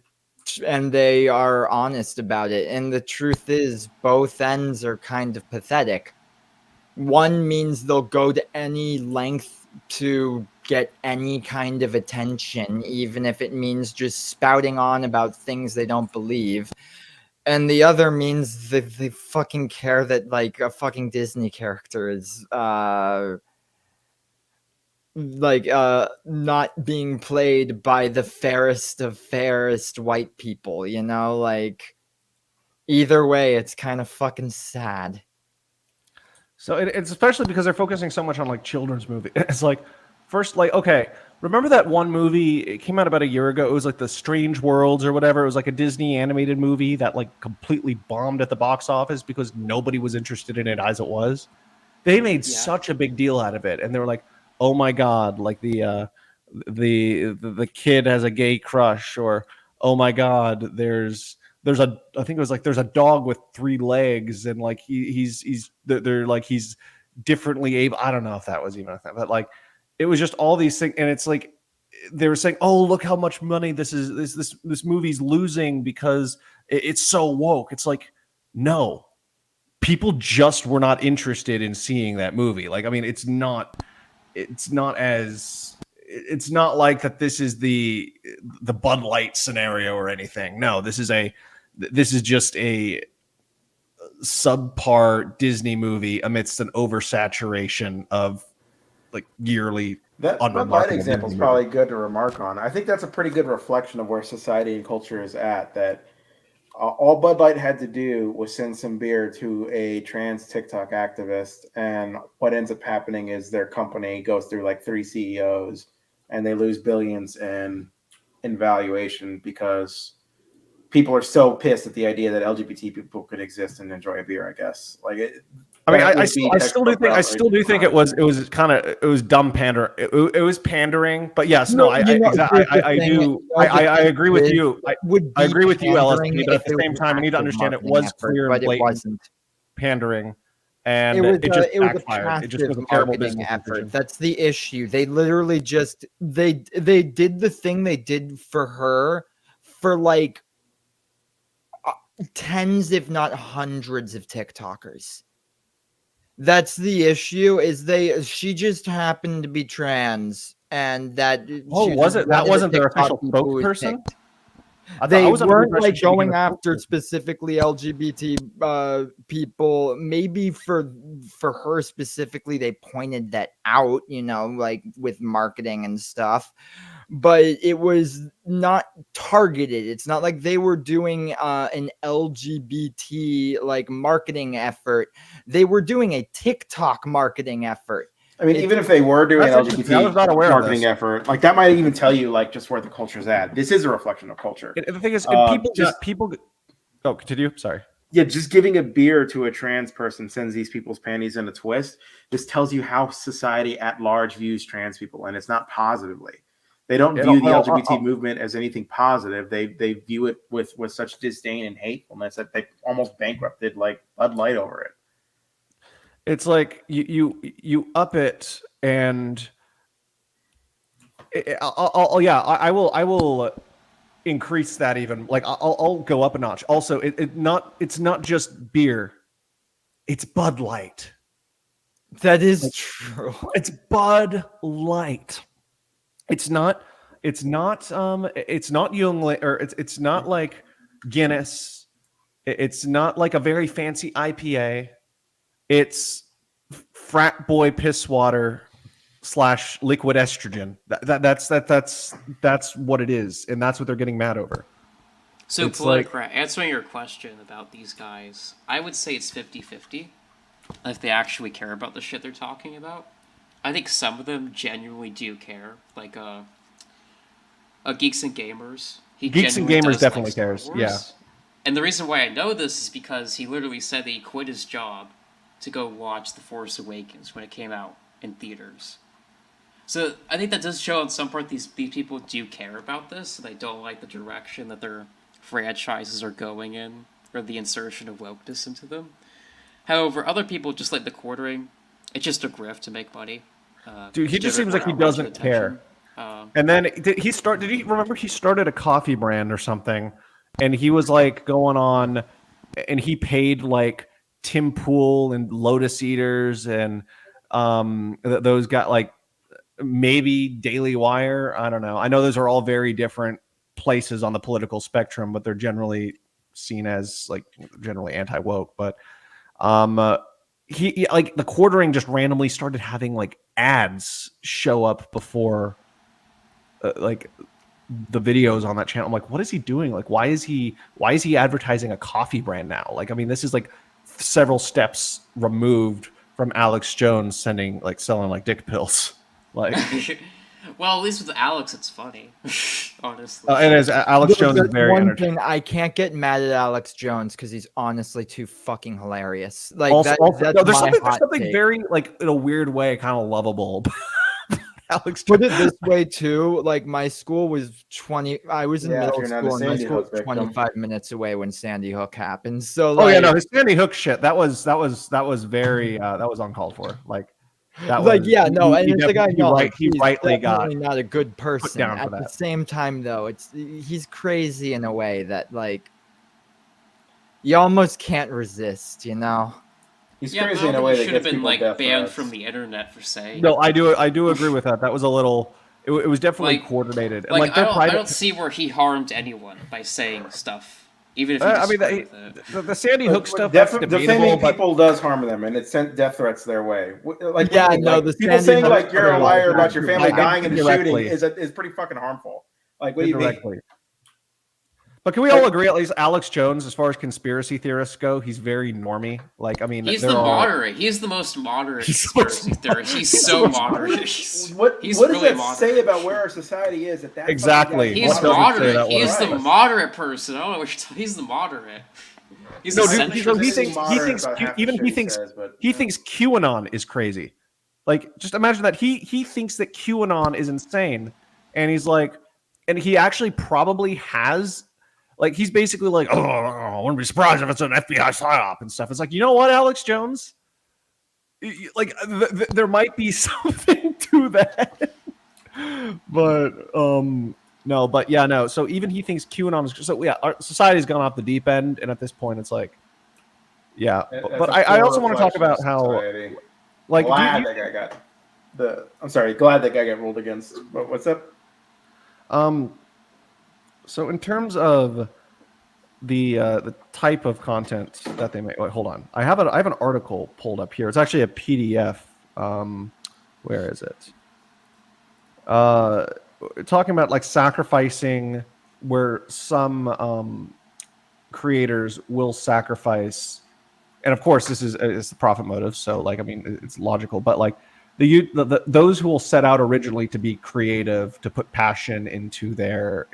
they are honest about it. And the truth is, both ends are kind of pathetic. One means they'll go to any length to get any kind of attention, even if it means just spouting on about things they don't believe. And the other means that they fucking care that like a fucking Disney character is like not being played by the fairest of fairest white people, you know, like either way it's kind of fucking sad. So it's especially because they're focusing so much on like children's movie. It's like first, like, okay, remember that one movie? It came out about a year ago. It was like The Strange Worlds or whatever. It was like a Disney animated movie that like completely bombed at the box office because nobody was interested in it as it was. They made such a big deal out of it, and they were like, "Oh my god!" Like the kid has a gay crush, or "Oh my god, there's a I think it was like there's a dog with 3 legs, and like they're like he's differently able." I don't know if that was even a thing, but like it was just all these things, and it's like they were saying, "Oh, look how much money this movie's losing because it's so woke." It's like, no, people just were not interested in seeing that movie. Like, I mean, it's not like that this is the Bud Light scenario or anything. No, this is just a subpar Disney movie amidst an oversaturation of like yearly That Bud Light unremarkable example is Disney probably movies. good to remark on. I think that's a pretty good reflection of where society and culture is at. That all Bud Light had to do was send some beer to a trans TikTok activist, and what ends up happening is their company goes through like 3 CEOs, and they lose billions in valuation because people are so pissed at the idea that LGBT people could exist and enjoy a beer. I guess like it. I mean, that I would be still do textbook think outrage. it was dumb pander. It was pandering, but yes, no, No, you know, here's the I thing, do I agree with you. would I be agree with you, pandering LSP, but at if the it was same an time, I need to active understand it marketing was effort, clear and but it blatant wasn't. pandering, It and was it just it was a backfired. It just passive was a terrible marketing business effort. decision. That's the issue. They literally just they did the thing they did for her for like tens, if not hundreds, of TikTokers. That's the issue. She just happened to be trans, and that Oh, she was was it? one That of the wasn't their TikTok official people who was spokesperson? picked. I They was under the weren't impression like she became going a after spokesperson. specifically LGBT people. Maybe for her specifically, they pointed that out, you know, like with marketing and stuff. But it was not targeted. It's not like they were doing an LGBT like marketing effort. They were doing a TikTok marketing effort. I mean, even if they were doing an That's interesting. I was not LGBT aware of marketing this. effort, like that might even tell you like just where the culture's at. This is a reflection of culture. The thing is, people. Oh, continue. Sorry. Yeah, just giving a beer to a trans person sends these people's panties in a twist. This tells you how society at large views trans people, and it's not positively. They don't view the LGBT movement as anything positive. They view it with such disdain and hatefulness that they almost bankrupted like Bud Light over it. It's like you up it, and I will increase that even. Like I'll go up a notch. Also, it's not just beer, it's Bud Light. That is true. It's Bud Light. It's not Youngling, or it's not like Guinness. It's not like a very fancy IPA. It's frat boy piss water / liquid estrogen. That's what it is, and that's what they're getting mad over. So, It's like- Politicrat, answering your question about these guys, I would say it's 50-50 if they actually care about the shit they're talking about. I think some of them genuinely do care, like Geeks and Gamers. Geeks and genuinely Gamers does definitely like Star cares, Wars. yeah. And the reason why I know this is because he literally said that he quit his job to go watch The Force Awakens when it came out in theaters. So I think that does show on some part these people do care about this. They don't like the direction that their franchises are going in, or the insertion of wokeness into them. However, other people just like the quartering. It's just a grift to make money. Dude, he just seems like he doesn't care. And then did he remember he started a coffee brand or something, and he was like going on, and he paid like Tim Pool and Lotus Eaters and those got like maybe Daily Wire. I don't know. I know those are all very different places on the political spectrum, but they're generally seen as like generally anti-woke. But like the quartering just randomly started having like ads show up before like the videos on that channel. I'm like, what is he doing? Like, why is he advertising a coffee brand now? Like, I mean, this is like several steps removed from Alex Jones selling like dick pills. Like, Well, at least with Alex, it's funny. Honestly, and as Alex Jones is very one entertaining. thing I can't get mad at Alex Jones because he's honestly too fucking hilarious. Like Also, that's no, there's my something hot take. very like in a weird way kind of lovable about Alex Put Jones. it this way too, like my school was 20. I was in Yeah, if middle you're not a school, and my Sandy school Hook was victim. 25 minutes away when Sandy Hook happened. So Oh like, yeah, no, his Sandy Hook shit that was very that was uncalled for. Like that like was yeah, no, and it's like I know he he's rightly got definitely not a good person. down for At the that. same time, though, he's crazy in a way that like you almost can't resist, you know. He's yeah, but I crazy in don't a think way he that should have gets been people like death banned threats. from the internet for saying. No, I do agree with that. That was a little. It was definitely Like- coordinated. And Like, like their I private. don't see where he harmed anyone by saying stuff, even if he I mean, disagreed with it. the Sandy Hook stuff. That's debatable, Defending but people does harm them, and it sent death threats their way. Like, Yeah, what do you mean? no, Like, the people Sandy saying Hook like you're a stuff liar is about your family like, dying in a shooting indirectly. is pretty fucking harmful. Like, what do you mean? indirectly. But can we all agree, at least Alex Jones, as far as conspiracy theorists go, he's very normy. Like, I mean, He's there the are- moderate. He's the most moderate He's the conspiracy most theorist. He's he's the so most moderate. What He's does really that moderate. say about where our society is? That Exactly. He's What does it say moderate. about what He's it the is? moderate person. I don't know what you're talking. He's the moderate. He's No, a dude, centrist. he thinks he thinks QAnon is crazy. Like, just imagine that he thinks that QAnon is insane, and he's like, and he actually probably has, like, he's basically like, oh, I wouldn't be surprised if it's an FBI psyop and stuff. It's like, you know what, Alex Jones, like, there might be something to that, but no, but yeah, no. So even he thinks QAnon is so. Yeah, our society's gone off the deep end, and at this point, it's like, yeah. But I also want to talk about how, like, glad that guy got I'm sorry, glad that guy got ruled against. But what's up? So in terms of the type of content that they make, wait, hold on. I have an article pulled up here. It's actually a PDF. Where is it? Talking about like sacrificing, where some creators will sacrifice, and of course this is it's the profit motive. So like, I mean, it's logical, but like those who will set out originally to be creative, to put passion into their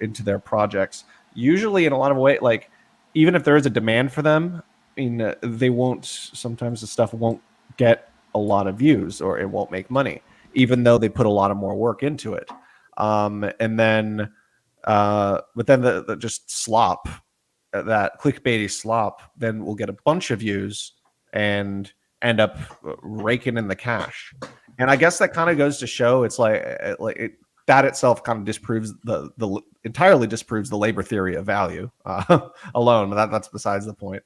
projects, usually in a lot of ways, like, even if there is a demand for them, I mean, they won't, sometimes the stuff won't get a lot of views, or it won't make money, even though they put a lot of more work into it. And then but then the just slop, that clickbaity slop, then will get a bunch of views and end up raking in the cash. And I guess that kind of goes to show, it's like that itself kind of disproves entirely disproves the labor theory of value alone. That's besides the point.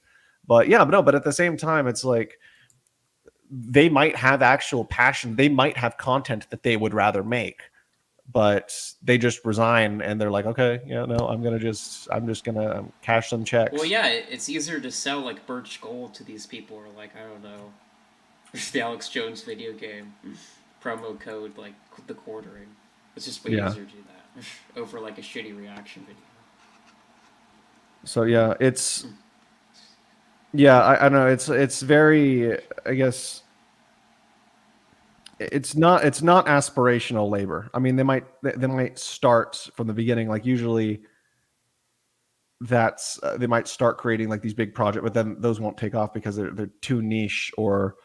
But yeah, but at the same time, it's like they might have actual passion. They might have content that they would rather make, but they just resign and they're like, okay, yeah, no, I'm just gonna cash some checks. Well, yeah, it's easier to sell like Birch Gold to these people, or like, I don't know, the Alex Jones video game promo code, like the quartering. It's just way easier to do that over like a shitty reaction video. So yeah, I know it's very, I guess it's not aspirational labor. I mean, they might start from the beginning, like usually that's they might start creating like these big projects, but then those won't take off because they're too niche, or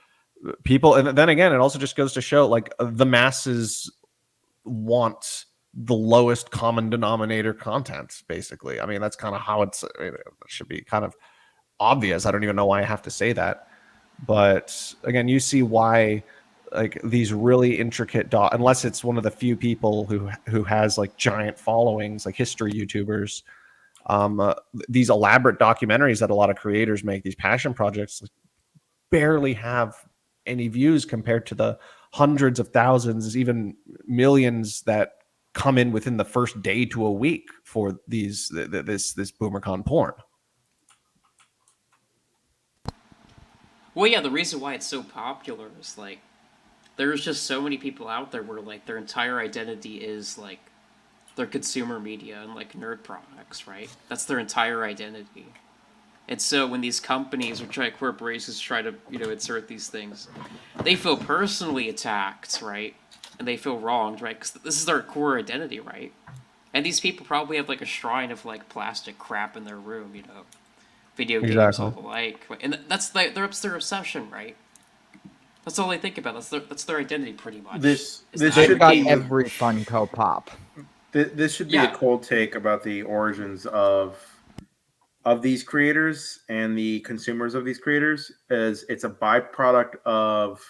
people. And then again, it also just goes to show, like, the masses want the lowest common denominator content, basically. I mean, that's kind of how it should be kind of obvious. I don't even know why I have to say that. But again, you see why, like, these really intricate unless it's one of the few people who has like giant followings, like history YouTubers, these elaborate documentaries that a lot of creators make, these passion projects, barely have any views compared to the hundreds of thousands, even millions that come in within the first day to a week for this BoomerCon Porn. Well, yeah, the reason why it's so popular is like there's just so many people out there where like their entire identity is like their consumer media and like nerd products, right? That's their entire identity. And so when these companies or giant corporations try to, insert these things, they feel personally attacked, right? And they feel wronged, right? Because this is their core identity, right? And these people probably have like a shrine of like plastic crap in their room, video games, Exactly. all the like, and that's their obsession, right? That's all they think about. That's their identity, pretty much. This is the should They've got be- every Funko Pop. This should be Yeah. a cold take about the origins of these creators and the consumers of these creators, as it's a byproduct of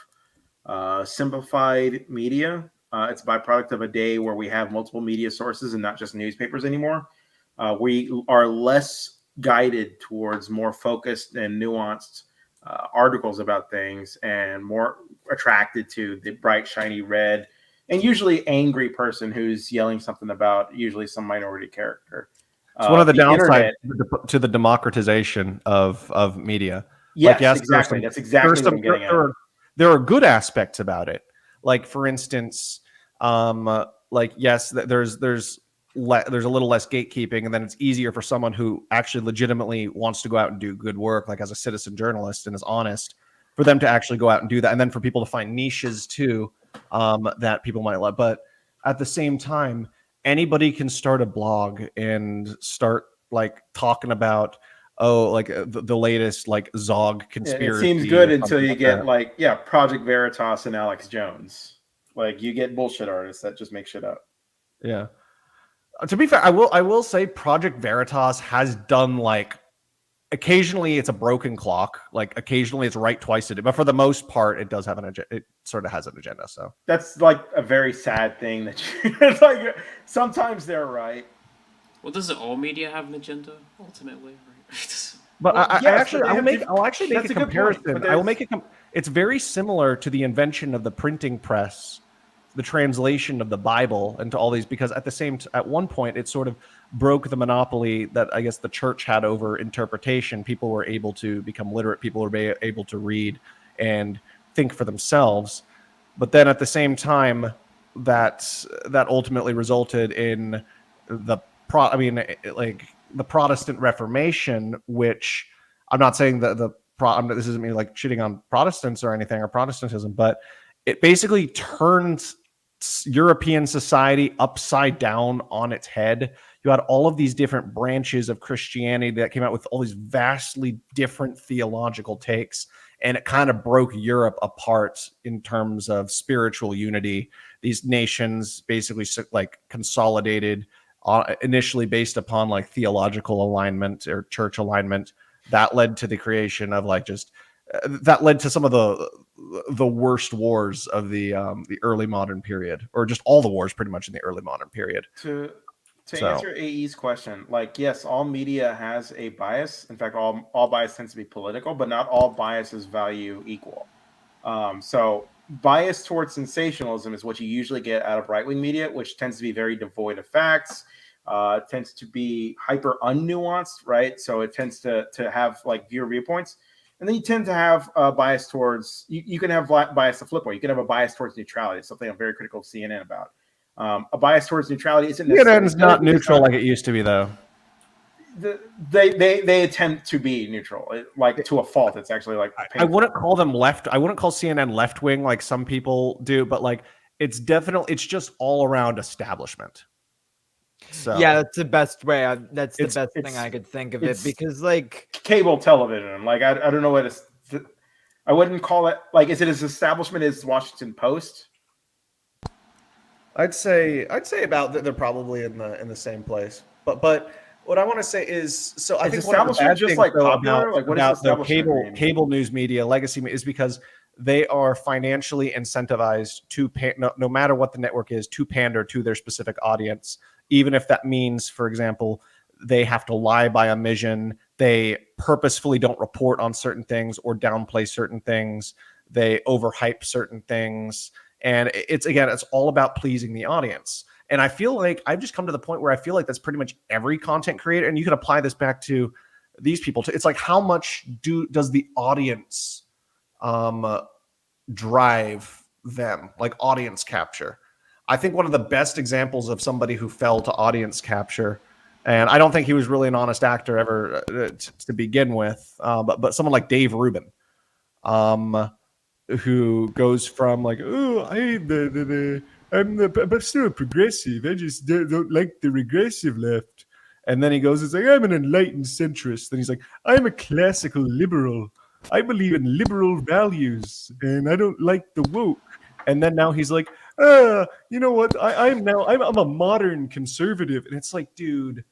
simplified media. It's a byproduct of a day where we have multiple media sources and not just newspapers anymore. We are less guided towards more focused and nuanced articles about things, and more attracted to the bright, shiny red, and usually angry person who's yelling something about usually some minority character. It's one of the downsides internet- to the democratization of media. Yes, Like, yes, exactly. That's exactly what I'm getting at. There are good aspects about it. Like, for instance, like, yes, there's a little less gatekeeping, and then it's easier for someone who actually legitimately wants to go out and do good work, like as a citizen journalist and is honest, for them to actually go out and do that, and then for people to find niches too, that people might love. But at the same time, anybody can start a blog and start like talking about the latest like Zog conspiracy. It seems good or until something you like get that. like Project Veritas and Alex Jones. Like, you get bullshit artists that just make shit up. Yeah. To be fair, I will say Project Veritas has done like occasionally it's a broken clock. Like occasionally it's right twice a day, but for the most part, it does have an agenda. It sort of has an agenda. So That's like a very sad thing that it's like sometimes they're right. Well, doesn't all media have an agenda ultimately? Right? but Well, yes, but they have I'll actually make that's a a good point, comparison. but I will make it's very similar to the invention of the printing press, the translation of the Bible, and to all these, because at one point it sort of broke the monopoly that I guess the church had over interpretation. People were able to become literate. People were able to read and think for themselves. But then at the same time, that ultimately resulted in the Protestant Reformation, which I'm not saying that this isn't me like shitting on Protestants or anything or Protestantism, but it basically turned European society upside down on its head. You had all of these different branches of Christianity that came out with all these vastly different theological takes, and it kind of broke Europe apart in terms of spiritual unity. These nations basically like consolidated initially based upon like theological alignment or church alignment. That led to the creation of like that led to some of the worst wars of the early modern period, or just all the wars pretty much in the early modern period. To answer AE's question, like, yes, all media has a bias. In fact, all bias tends to be political, but not all biases value equal. So bias towards sensationalism is what you usually get out of right-wing media, which tends to be very devoid of facts, tends to be hyper unnuanced, right? So it tends to have like viewer viewpoints. And then you tend to have a bias towards, you can have bias to flip way. You can have a bias towards neutrality. It's something I'm very critical of CNN about. A bias towards neutrality isn't necessarily CNN's not neutral like it used to be, though. They attempt to be neutral, like to a fault. It's actually like I wouldn't call them left. I wouldn't call CNN left wing like some people do, but like it's just all around establishment. So Yeah, that's the best way. That's the best thing I could think of it, because like cable television. Like I don't know what I wouldn't call it. Like, is it as establishment as Washington Post? I'd say about that they're probably in the same place. But what I want to say is, so I think establishment just like popular. Like, what is establishment? The cable news media legacy is because they are financially incentivized to pay, no matter what the network is, to pander to their specific audience, even if that means, for example, they have to lie by omission. They purposefully don't report on certain things or downplay certain things. They overhype certain things. And it's all about pleasing the audience. And I feel like I've just come to the point where I feel like that's pretty much every content creator. And you can apply this back to these people too. It's like, how much does the audience drive them, like audience capture. I think one of the best examples of somebody who fell to audience capture, and I don't think he was really an honest actor ever to begin with, but someone like Dave Rubin, who goes from like, oh, I'm still progressive. I just don't like the regressive left. And then he goes, it's like, I'm an enlightened centrist. Then he's like, I'm a classical liberal. I believe in liberal values and I don't like the woke. And then now he's like, you know what? I'm a modern conservative. And it's like, dude,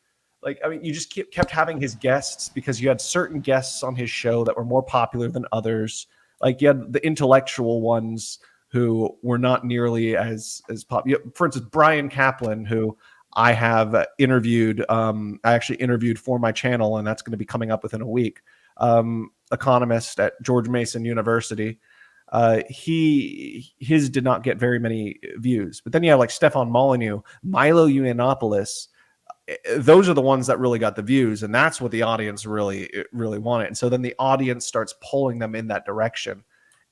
like, I mean, you just kept having his guests because you had certain guests on his show that were more popular than others. Like you had the intellectual ones who were not nearly as popular. For instance, Brian Kaplan, who I have interviewed. I actually interviewed for my channel, and that's going to be coming up within a week. Economist at George Mason University. His did not get very many views. But then you have like Stefan Molyneux, Milo Yiannopoulos. Those are the ones that really got the views, and that's what the audience really wanted. And so then the audience starts pulling them in that direction,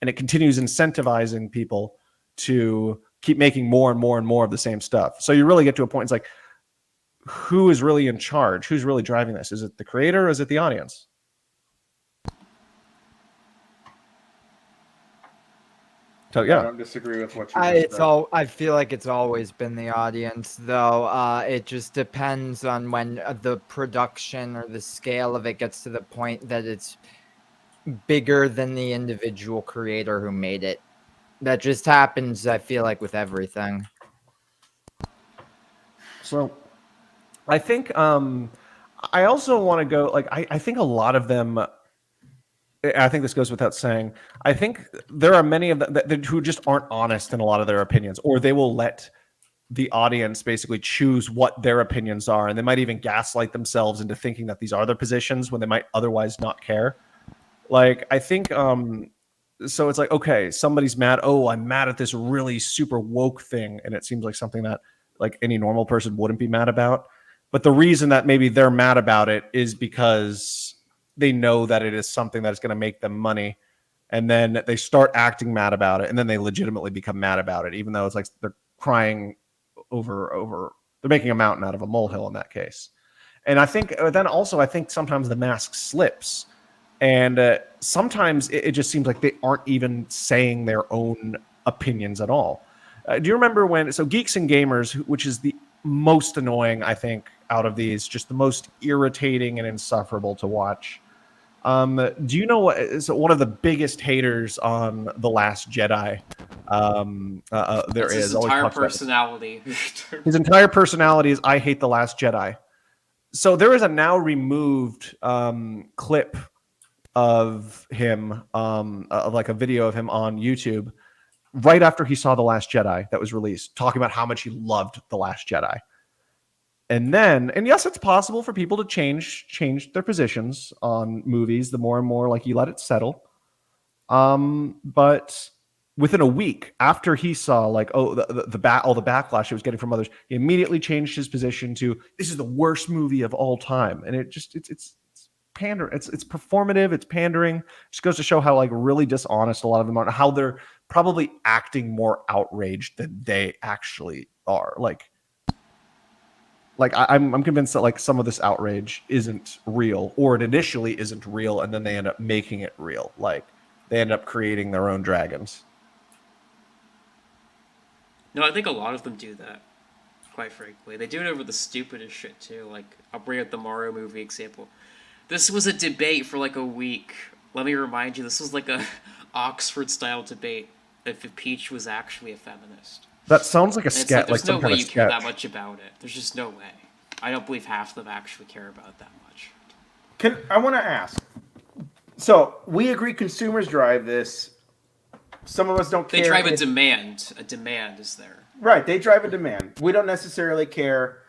and it continues incentivizing people to keep making more and more and more of the same stuff. So you really get to a point, it's like, who is really in charge? Who's really driving this? Is it the creator or is it the audience? So yeah, I don't disagree with what you just said. I feel like it's always been the audience, though. It just depends on when the production or the scale of it gets to the point that it's bigger than the individual creator who made it. That just happens, I feel like, with everything. So I think I also want to go, like, I think a lot of them, I think this goes without saying, I think there are many of them who just aren't honest in a lot of their opinions, or they will let the audience basically choose what their opinions are, and they might even gaslight themselves into thinking that these are their positions when they might otherwise not care. Like, I think so it's like, okay, somebody's mad. Oh, I'm mad at this really super woke thing. And it seems like something that like any normal person wouldn't be mad about. But the reason that maybe they're mad about it is because they know that it is something that is going to make them money. And then they start acting mad about it. And then they legitimately become mad about it, even though it's like they're crying over, they're making a mountain out of a molehill in that case. And I think then also, I think sometimes the mask slips. And sometimes it just seems like they aren't even saying their own opinions at all. Do you remember when, so Geeks and Gamers, which is the most annoying, I think, out of these, just the most irritating and insufferable to watch. Do you know what is one of the biggest haters on The Last Jedi? There is. His entire personality. His entire personality is, I hate The Last Jedi. So there is a now removed clip of him, of like a video of him on YouTube right after he saw The Last Jedi that was released, talking about how much he loved The Last Jedi. And then, and yes, it's possible for people to change their positions on movies the more and more like you let it settle. But within a week after he saw like, oh, all the backlash he was getting from others, he immediately changed his position to, this is the worst movie of all time. And it just, it's pander, it's performative, it's pandering. It just goes to show how like really dishonest a lot of them are, how they're probably acting more outraged than they actually are. Like I'm convinced that like some of this outrage isn't real, or it initially isn't real, and then they end up making it real. Like they end up creating their own dragons. No, I think a lot of them do that, quite frankly. They do it over the stupidest shit too. Like, I'll bring up the Mario movie example. This was a debate for like a week. Let me remind you, this was like a Oxford-style debate if Peach was actually a feminist. That sounds like a sketch. There's no way you care that much about it. There's just no way. I don't believe half of them actually care about it that much. I want to ask. So we agree consumers drive this. Some of us don't care. They drive a demand. A demand is there. Right. They drive a demand. We don't necessarily care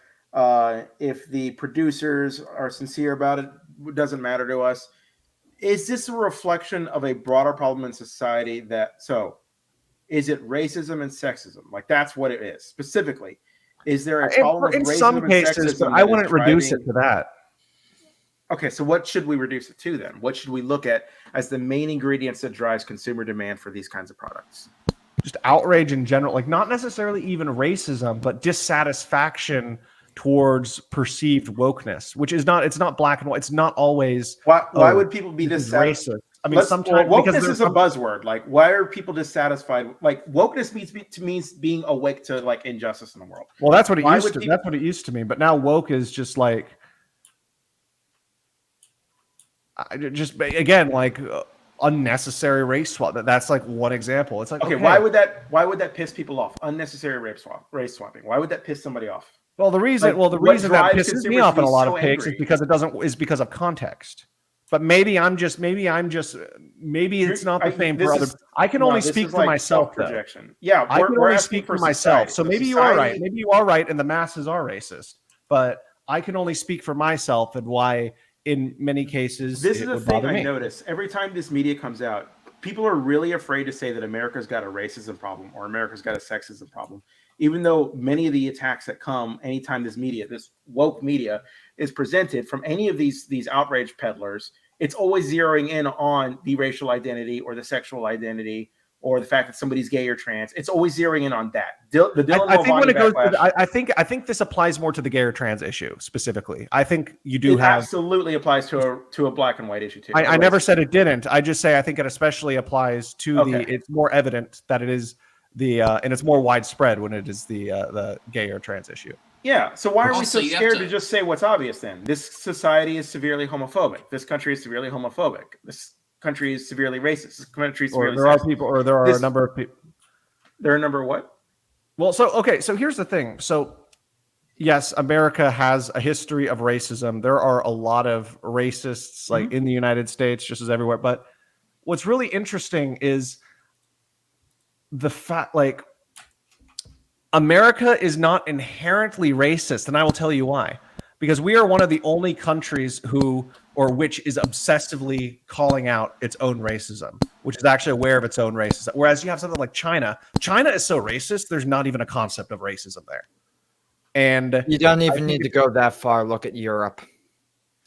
if the producers are sincere about it. It doesn't matter to us. Is this a reflection of a broader problem in society is it racism and sexism? Like that's what it is specifically. Is there a problem with racism some cases, and sexism? But I wouldn't reduce it to that. Okay, so what should we reduce it to then? What should we look at as the main ingredients that drives consumer demand for these kinds of products? Just outrage in general, like not necessarily even racism, but dissatisfaction towards perceived wokeness, which is not, it's not black and white. It's not always Why would people be this is dissatisfied? racist. I mean, sometimes wokeness because is a buzzword. Like, why are people dissatisfied? Like, wokeness means being awake to like injustice in the world. well, that's what it Why used would to. people- That's what it used to mean. But now woke is just like, just again like unnecessary race swap. That's like one example. It's like Okay, why would that piss people off? Unnecessary race swapping. Why would that piss somebody off? Well, the reason What that drives pisses me consumers off to in a be lot so of takes angry? is because of context. But maybe it's not the same for other. I can only speak for myself, though. Projection. Yeah, I can we're only asking speak for myself. society. So maybe you are right. Maybe you are right, and the masses are racist. But I can only speak for myself and why, in many cases, This it is the would thing bother I me. notice every time this media comes out. People are really afraid to say that America's got a racism problem or America's got a sexism problem, even though many of the attacks that come anytime this woke media is presented from any of these outrage peddlers, it's always zeroing in on the racial identity or the sexual identity or the fact that somebody's gay or trans. It's always zeroing in on that. I think when it goes to I think this applies more to the gay or trans issue specifically. I think you do have absolutely applies to a black and white issue too. I never said it didn't. I just say I think it especially applies to it's more evident that it is and it's more widespread when it is the gay or trans issue. Yeah. So why are we Also, so you have scared to- to just say what's obvious then? This society is severely homophobic. This country is severely homophobic. This country is severely racist. This country is Or severely there are sexist. people, or there are a number of people. There are a number of what? Well, so here's the thing. So yes, America has a history of racism. There are a lot of racists like in the United States, just as everywhere. But what's really interesting is the fact like America is not inherently racist, and I will tell you why. Because we are one of the only countries which is obsessively calling out its own racism, which is actually aware of its own racism. Whereas you have something like China. China is so racist, there's not even a concept of racism there. And You don't even need to go that far. Look at Europe.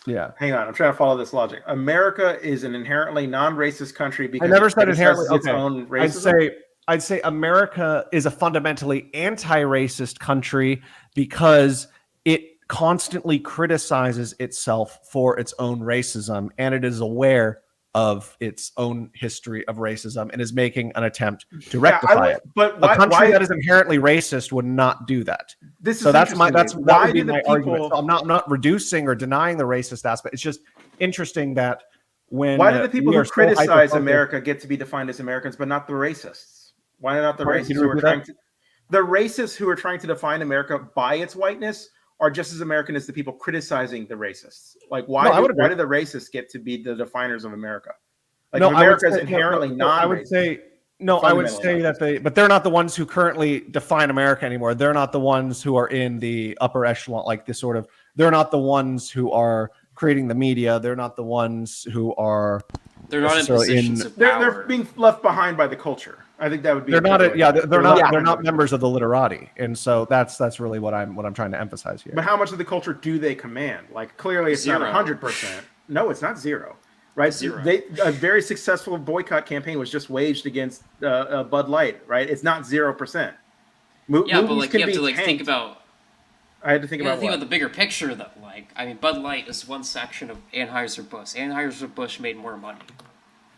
yeah. Hang on, I'm trying to follow this logic. America is an inherently non-racist country because I never said it inherently. its Okay. own racism. I'd say America is a fundamentally anti-racist country because it constantly criticizes itself for its own racism, and it is aware of its own history of racism and is making an attempt to rectify it. But A country why that is inherently racist would not do that. this is So that interesting to me. would be my argument. So I'm not reducing or denying the racist aspect. It's just interesting that when Why do the people we who are so criticize hyper-focused- America get to be defined as Americans, but not the racists? Why not the Pardon, racists can you who are repeat trying that? to the racists who are trying to define America by its whiteness are just as American as the people criticizing the racists? Like why No, I would why agree. do the racists get to be the definers of America? Like No, if I would America is say- inherently no, I would non-racist. say no. I would Fundamentally say that but they're not the ones who currently define America anymore. They're not the ones who are in the upper echelon, like this sort of. They're not the ones who are creating the media. They're not the ones who are. They're not in necessarily positions of They're power. being left behind by the culture. I think that would be. They're not. They're not. left They're behind not by the members of the literati, and so that's really what I'm trying to emphasize here. But how much of the culture do they command? Like clearly, it's not Zero. 100%. No, it's not zero. Right? Zero. A very successful boycott campaign was just waged against Bud Light. Right? It's not 0%. Yeah, but like you have to like think about. I had to think You gotta about think what? about the bigger picture, though. Like, I mean, Bud Light is one section of Anheuser-Busch. Anheuser-Busch made more money.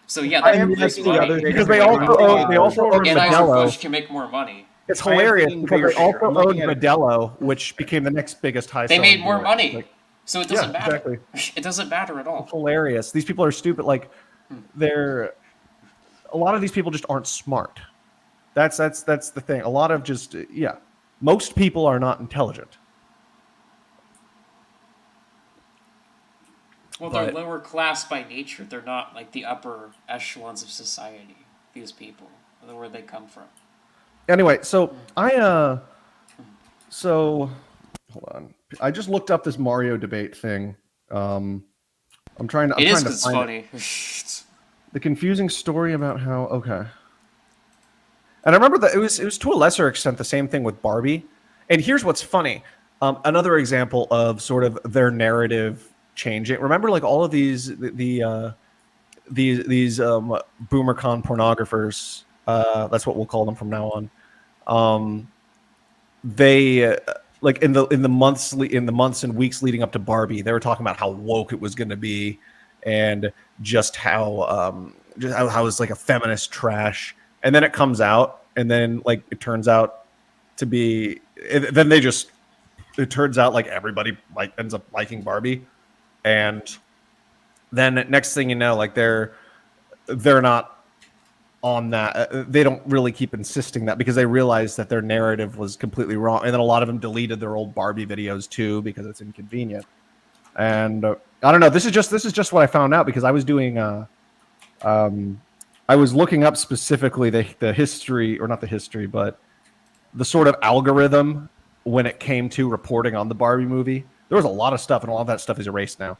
So yeah, I that am makes thinking money. about the because bigger they picture. also own Anheuser-Busch Modelo. can make more money. It's I am hilarious thinking because bigger they also picture. I'm owned looking at it. Modelo, which became the next biggest high. They selling made more beer. money, Like, so it doesn't yeah, matter. exactly. It doesn't matter at all. Hilarious. These people are stupid. Like they're a lot of these people just aren't smart. That's the thing. A lot of just most people are not intelligent. Well, they're But- lower class by nature. They're not like the upper echelons of society. These people, where they come from. Anyway, so so hold on. I just looked up this Mario debate thing. I'm trying to. I'm It is trying to 'cause it's find funny. the confusing story about how and I remember that it was to a lesser extent the same thing with Barbie. And here's what's funny. Another example of sort of their narrative changing. Remember, like all of these BoomerCon pornographers. That's what we'll call them from now on. They like in the months and weeks leading up to Barbie, they were talking about how woke it was going to be, and just how it's like a feminist trash. And then it comes out, and then like it turns out to be. Then it turns out like everybody like ends up liking Barbie, and then next thing you know, like they're not on that. They don't really keep insisting that because they realize that their narrative was completely wrong, and then a lot of them deleted their old Barbie videos too because it's inconvenient. And I don't know. This is just what I found out because I was doing. I was looking up specifically the history, or not the history, but the sort of algorithm when it came to reporting on the Barbie movie. There was a lot of stuff, and all of that stuff is erased now.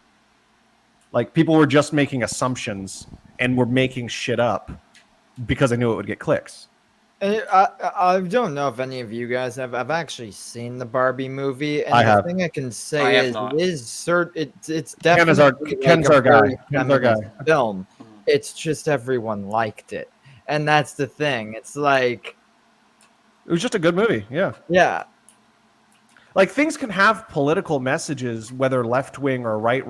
Like people were just making assumptions and were making shit up because I knew it would get clicks. I don't know if any of you guys have. I've actually seen the Barbie movie, and I the have. thing I can I say have is not. it is it's Ken is definitely Ken's like our a guy. very Ken's our guy. feminist film. It's just everyone liked it, and that's the thing. It's like, It was just a good movie. Yeah. yeah, Like things can have political messages, whether left wing or right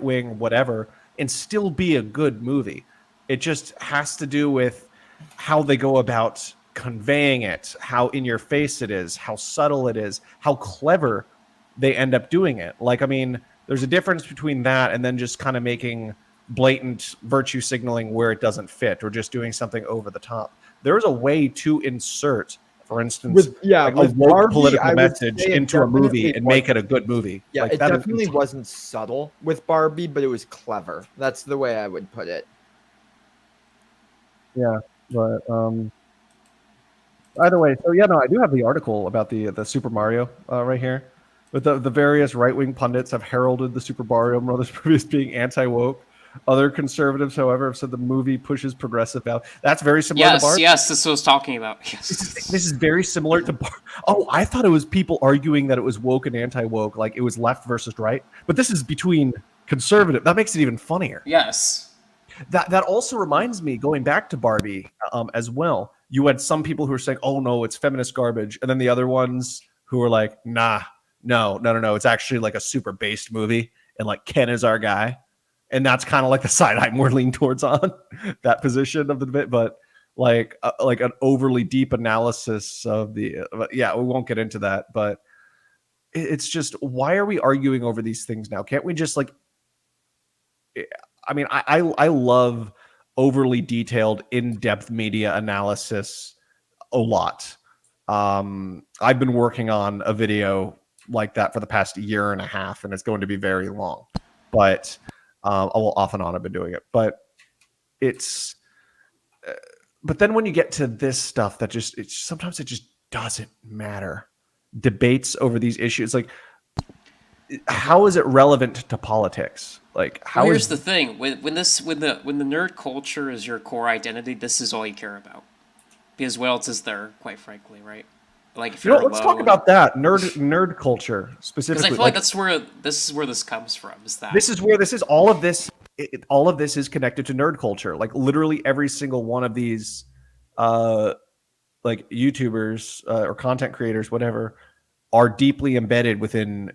wing, whatever, and still be a good movie. It just has to do with how they go about conveying it, how in your face it is, how subtle it is, how clever they end up doing it. Like, I mean, there's a difference between that and then just kind of making blatant virtue signaling where it doesn't fit, or just doing something over the top. There is a way to insert, for instance, with a woke Barbie, political I would message say it into a movie definitely and make it wasn't- a good movie. Yeah, Like it that definitely wasn't subtle with Barbie, but it was clever. That's the way I would put it. Yeah, but either way, so yeah, no, I do have the article about the Super Mario right here. But the various right wing pundits have heralded the Super Mario Brothers movie as being anti woke. Other conservatives, however, have said the movie pushes progressive values. That's very similar to Barbie. Yes, this is what I was talking about. Yes. This is very similar to Barbie. Oh, I thought it was people arguing that it was woke and anti woke, like it was left versus right. But this is between conservative. That makes it even funnier. Yes. That also reminds me, going back to Barbie as well, you had some people who were saying, oh no, it's feminist garbage, and then the other ones who were like, nah, no, it's actually like a super based movie, and like Ken is our guy. And that's kind of like the side I'm more leaning towards on that position of the debate. But like an overly deep analysis of the yeah, we won't get into that, but it's just, why are we arguing over these things now? Can't we just like, I mean, I love overly detailed, in-depth media analysis a lot. I've been working on a video like that for the past year and a half, and it's going to be very long. But off and on I've been doing it. But it's, but then when you get to this stuff that sometimes it just doesn't matter. Debates over these issues, like, how is it relevant to politics? Like, how Here's is the thing: when the nerd culture is your core identity, this is all you care about. Because what else is there, quite frankly, right? Like, if you know, you're let's talk about that nerd culture specifically. Because I feel like that's where this comes from. Is that this is where this is all of this. All of this is connected to nerd culture. Like literally every single one of these, like YouTubers or content creators, whatever, are deeply embedded within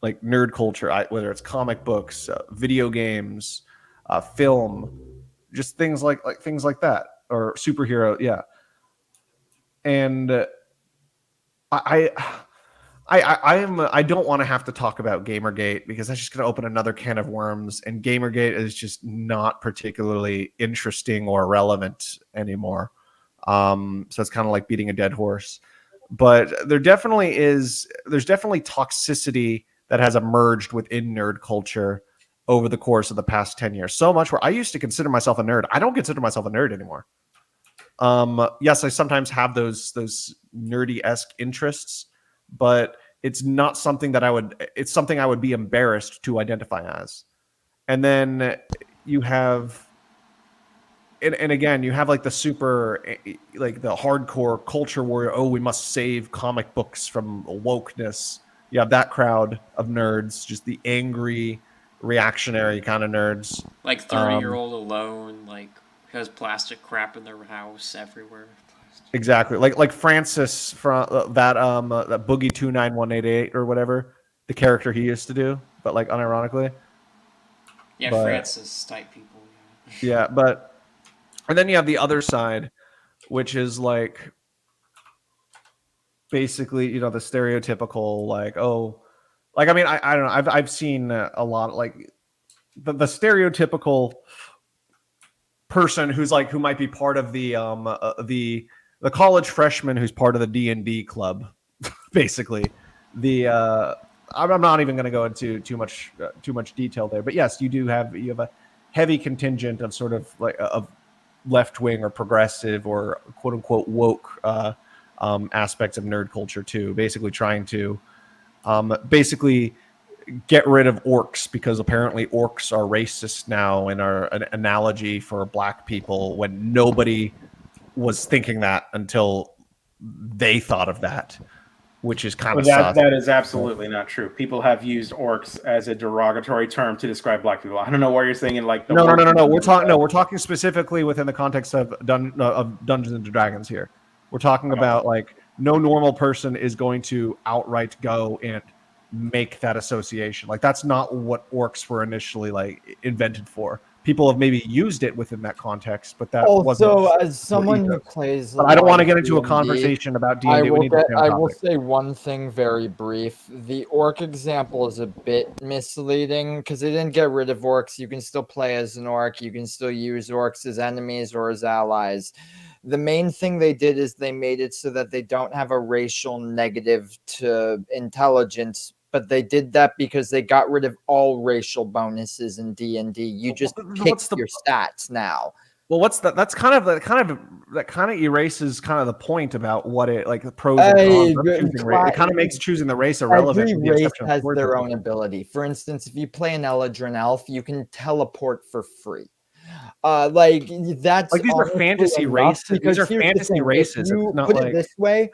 like nerd culture. Whether it's comic books, video games, film, just things like things like that, or superhero. Yeah, and I don't want to have to talk about Gamergate because that's just going to open another can of worms, and Gamergate is just not particularly interesting or relevant anymore. So it's kind of like beating a dead horse. But there's definitely toxicity that has emerged within nerd culture over the course of the past 10 years. So much where I used to consider myself a nerd. I don't consider myself a nerd anymore. Yes, I sometimes have those nerdy-esque interests, but it's not something that it's something I would be embarrassed to identify as. And then you have, and again, you have like the super, like the hardcore culture warrior. Oh, we must save comic books from wokeness. You have that crowd of nerds, just the angry, reactionary kind of nerds. Like 30-year-old alone, like has plastic crap in their house everywhere. Exactly, like Francis from that Boogie 29188 or whatever, the character he used to do, but like unironically. Yeah, But Francis type people. yeah, and then you have the other side, which is like basically the stereotypical like I mean I don't know I've seen a lot like the stereotypical person who might be part of the college freshman who's part of the D&D club, basically. I'm not even going to go into too much detail there, but yes, you have a heavy contingent of sort of like of left wing or progressive or quote unquote woke aspects of nerd culture too, basically trying to basically get rid of orcs because apparently orcs are racist now and are an analogy for black people when nobody was thinking that until they thought of that, which is kind of sus. That is absolutely not true. People have used orcs as a derogatory term to describe black people. I don't know why you're saying like the no. We're talking specifically within the context of Dungeons and Dragons here. We're talking about like no normal person is going to outright go and make that association. Like that's not what orcs were initially like invented for. People have maybe used it within that context, but that wasn't. Also, as someone who plays, but I don't want to get into a conversation about D&D. I will say one thing very brief. The orc example is a bit misleading because they didn't get rid of orcs. You can still play as an orc. You can still use orcs as enemies or as allies. The main thing they did is they made it so that they don't have a racial negative to intelligence, but they did that because they got rid of all racial bonuses in D&D. You just pick your stats now. Well, that kind of erases kind of the point about what it like the pros and cons of choosing race. It kind of makes choosing the race irrelevant. Every race has their own ability. For instance, if you play an Eladrin elf, you can teleport for free. Like that's like these are fantasy races. These are fantasy races. You put it this way.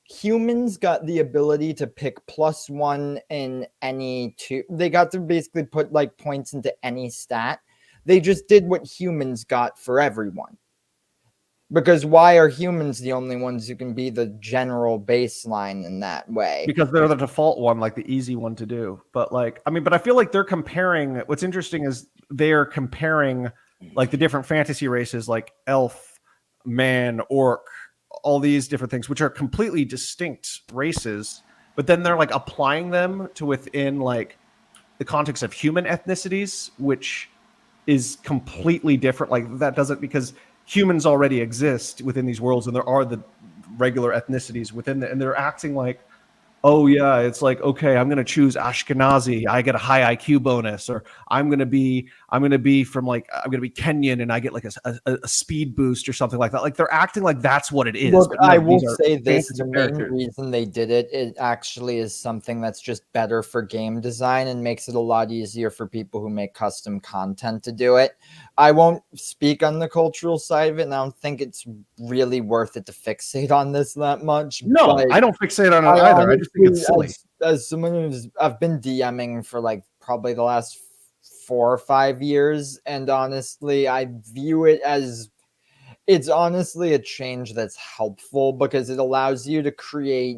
Humans got the ability to pick +1 in any two. They got to basically put like points into any stat. They just did what humans got for everyone. Because why are humans the only ones who can be the general baseline in that way? Because they're the default one, like the easy one to do. But like, I mean, but I feel like they're comparing. What's interesting is they're comparing like the different fantasy races, like elf, man, orc, all these different things, which are completely distinct races, but then they're like applying them to within like the context of human ethnicities, which is completely different. Like that doesn't, because humans already exist within these worlds and there are the regular ethnicities within and they're acting like, oh yeah, it's like, okay, I'm going to choose Ashkenazi. I get a high IQ bonus, or I'm going to be from like, I'm going to be Kenyan and I get like a speed boost or something like that. Like they're acting like that's what it is. Look, I will say this, the main reason they did it, it actually is something that's just better for game design and makes it a lot easier for people who make custom content to do it. I won't speak on the cultural side of it, and I don't think it's really worth it to fixate on this that much. No, I don't fixate on it either. I just think it's silly. As someone I've been DMing for like probably the last 4 or 5 years, and honestly, I view it as it's honestly a change that's helpful because it allows you to create.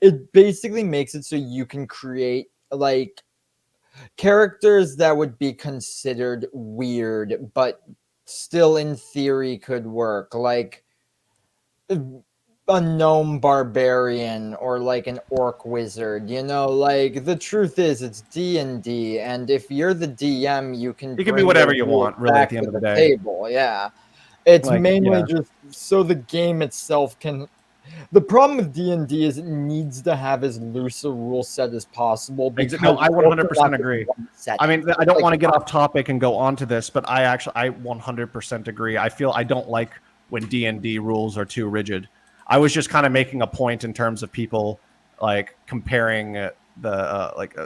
It basically makes it so you can create like characters that would be considered weird, but still in theory could work, like a gnome barbarian or like an orc wizard. Like the truth is it's D&D, and if you're the DM, you can be whatever you want, really, at the end of the day. Table. Yeah, it's like, mainly just so the game itself can. The problem with D&D is it needs to have as loose a rule set as possible. No, I 100% agree. I mean, I don't want to get off topic and go on to this, but I 100% agree. I don't like when D&D rules are too rigid. I was just kind of making a point in terms of people like comparing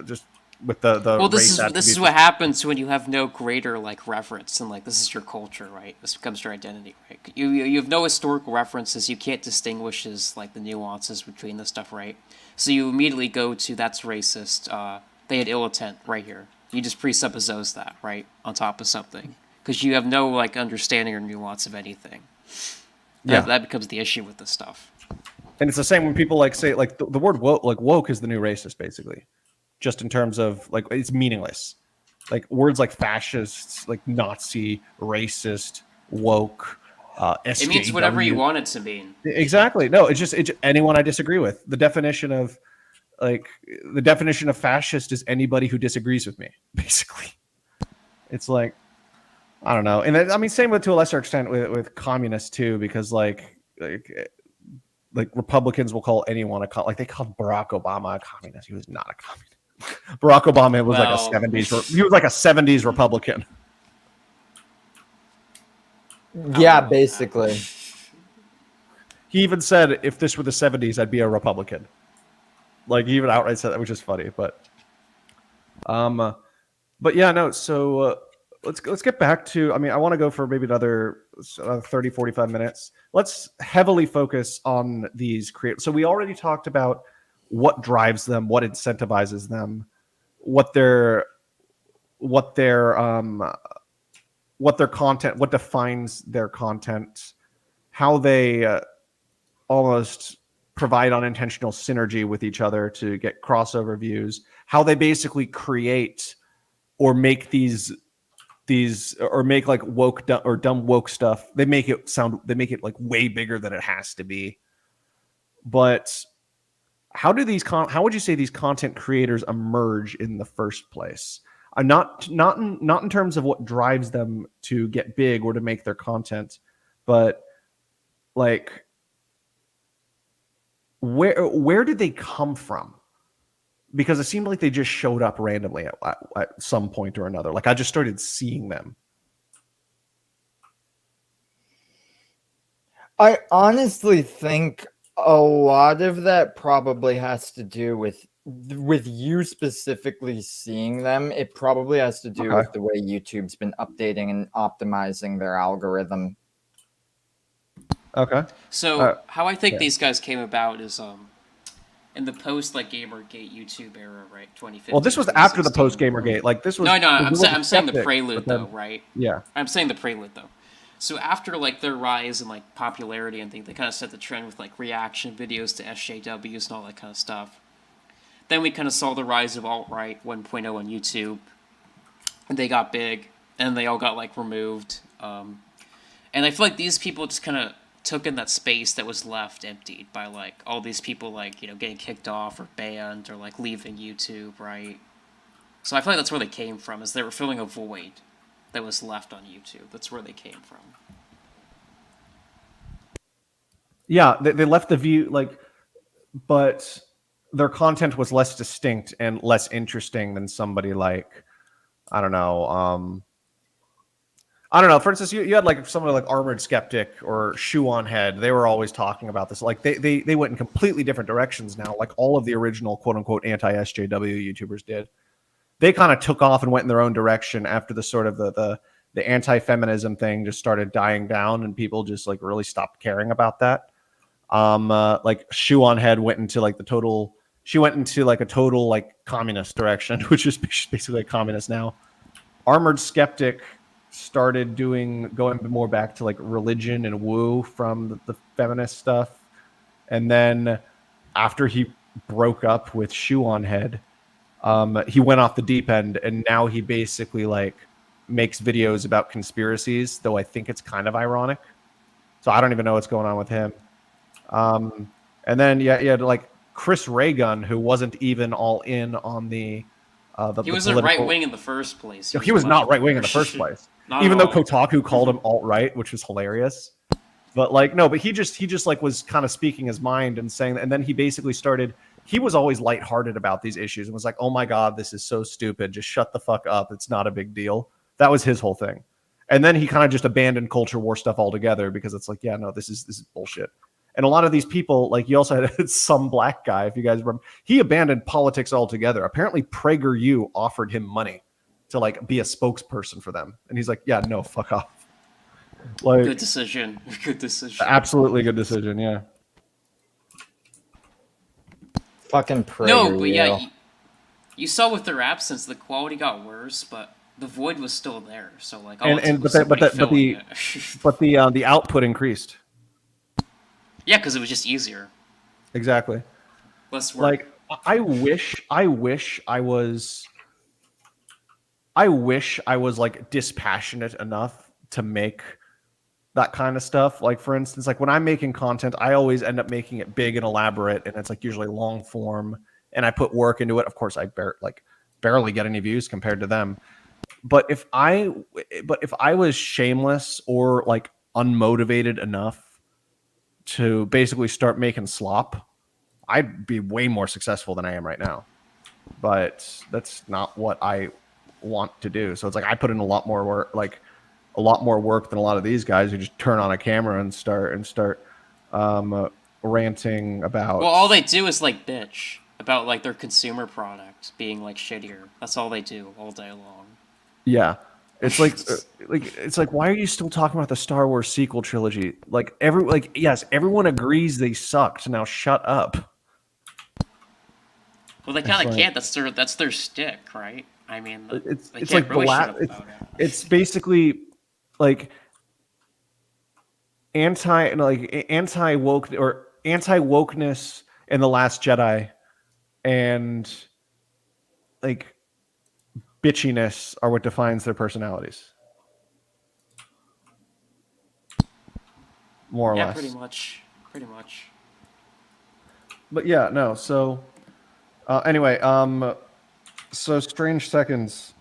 just with the well, this is what happens when you have no greater like reference and like this is your culture, right? This becomes your identity, right? You have no historical references. You can't distinguish as like the nuances between this stuff, right? So you immediately go to that's racist. They had ill intent right here. You just presuppose that, right, on top of something, because you have no like understanding or nuance of anything. Yeah. That becomes the issue with this stuff. And it's the same when people like say like the word woke, like woke is the new racist, basically, just in terms of like it's meaningless. Like words like fascists, like Nazi, racist, woke, SJW. It means whatever you want it to mean. Exactly. No, it's just anyone I disagree with. The definition of fascist is anybody who disagrees with me, basically. It's like, I don't know. And I mean, same with to a lesser extent with communists too, because like Republicans will call anyone like they called Barack Obama a communist. He was not a communist. Barack Obama was like a 70s. He was like a 70s Republican. Yeah, basically. He even said, if this were the 70s, I'd be a Republican. Like he even outright said that, which is funny. But yeah, no. So let's get back to. I mean, I want to go for maybe another 30, 45 minutes. Let's heavily focus on these creators. So we already talked about what drives them, what incentivizes them, what their content, what defines their content, how they almost provide unintentional synergy with each other to get crossover views, how they basically create or make these or make like woke or dumb woke stuff. They make it like way bigger than it has to be. But how would you say these content creators emerge in the first place? Not in terms of what drives them to get big or to make their content, but like where did they come from? Because it seemed like they just showed up randomly at some point or another. Like I just started seeing them. I honestly think a lot of that probably has to do with you specifically seeing them. It probably has to do with the way YouTube's been updating and optimizing their algorithm. Okay. So how I think these guys came about is in the post like Gamergate YouTube era, right? 2015. Well, this was after the post Gamergate. Like this was No. I'm saying the prelude then, though, right? Yeah. I'm saying the prelude though. So after like their rise in like popularity and things, they kind of set the trend with like reaction videos to SJWs and all that kind of stuff. Then we kind of saw the rise of alt-right 1.0 on YouTube. And they got big, and they all got like removed. And I feel like these people just kind of took in that space that was left emptied by like all these people like, you know, getting kicked off or banned or like leaving YouTube, right? So I feel like that's where they came from, is they were filling a void that was left on YouTube. That's where they came from. Yeah, they left the view like, but their content was less distinct and less interesting than somebody like, I don't know. For instance, you had like somebody like Armored Skeptic or Shoe on Head. They were always talking about this. Like they went in completely different directions now. Like all of the original quote unquote anti-SJW YouTubers did. They kind of took off and went in their own direction after the sort of the anti-feminism thing just started dying down and people just like really stopped caring about that. Like Shoe on Head went into like a total like communist direction, which is basically a communist now. Armored Skeptic started going more back to like religion and woo from the feminist stuff. And then after he broke up with Shoe on Head, he went off the deep end, and now he basically like makes videos about conspiracies, though I think it's kind of ironic. So I don't even know what's going on with him. And then you had like Chris Raygun, who wasn't even all in on the he wasn't right wing in the first place. He was not right wing in the first place. Even though Kotaku called him alt right, which was hilarious. But like no, but he just like was kind of speaking his mind and saying, and then he basically started. He was always lighthearted about these issues and was like, "Oh my god, this is so stupid. Just shut the fuck up. It's not a big deal." That was his whole thing. And then he kind of just abandoned culture war stuff altogether because it's like, yeah, no, this is bullshit. And a lot of these people, like you also had some black guy, if you guys remember, he abandoned politics altogether. Apparently PragerU offered him money to like be a spokesperson for them. And he's like, yeah, no, fuck off. Like, good decision. Good decision. Absolutely good decision, yeah. Fucking PragerU. No, but yeah, you saw with their absence, the quality got worse, but the void was still there. So like, all And it took and was but somebody filling the it. but the output increased. Yeah, because it was just easier, Exactly. less work. Like I wish I was like dispassionate enough to make that kind of stuff. Like for instance, like when I'm making content, I always end up making it big and elaborate, and it's like usually long form, and I put work into it. Of course, I barely get any views compared to them. But if I was shameless or like unmotivated enough to basically start making slop, I'd be way more successful than I am right now. But that's not what I want to do. So it's like I put in a lot more work, than a lot of these guys who just turn on a camera and start ranting about. Well, all they do is like bitch about like their consumer product being like shittier. That's all they do all day long. Yeah, it's like why are you still talking about the Star Wars sequel trilogy? Yes, everyone agrees they sucked. Now shut up. Well, they kind of like- can't. That's their stick, right? I mean, they It's can't like really shut up about it. it's basically like anti woke or anti wokeness in the Last Jedi, and like bitchiness are what defines their personalities, more or Yeah, less. pretty much. But yeah, no. So anyway, so Strange Seconds.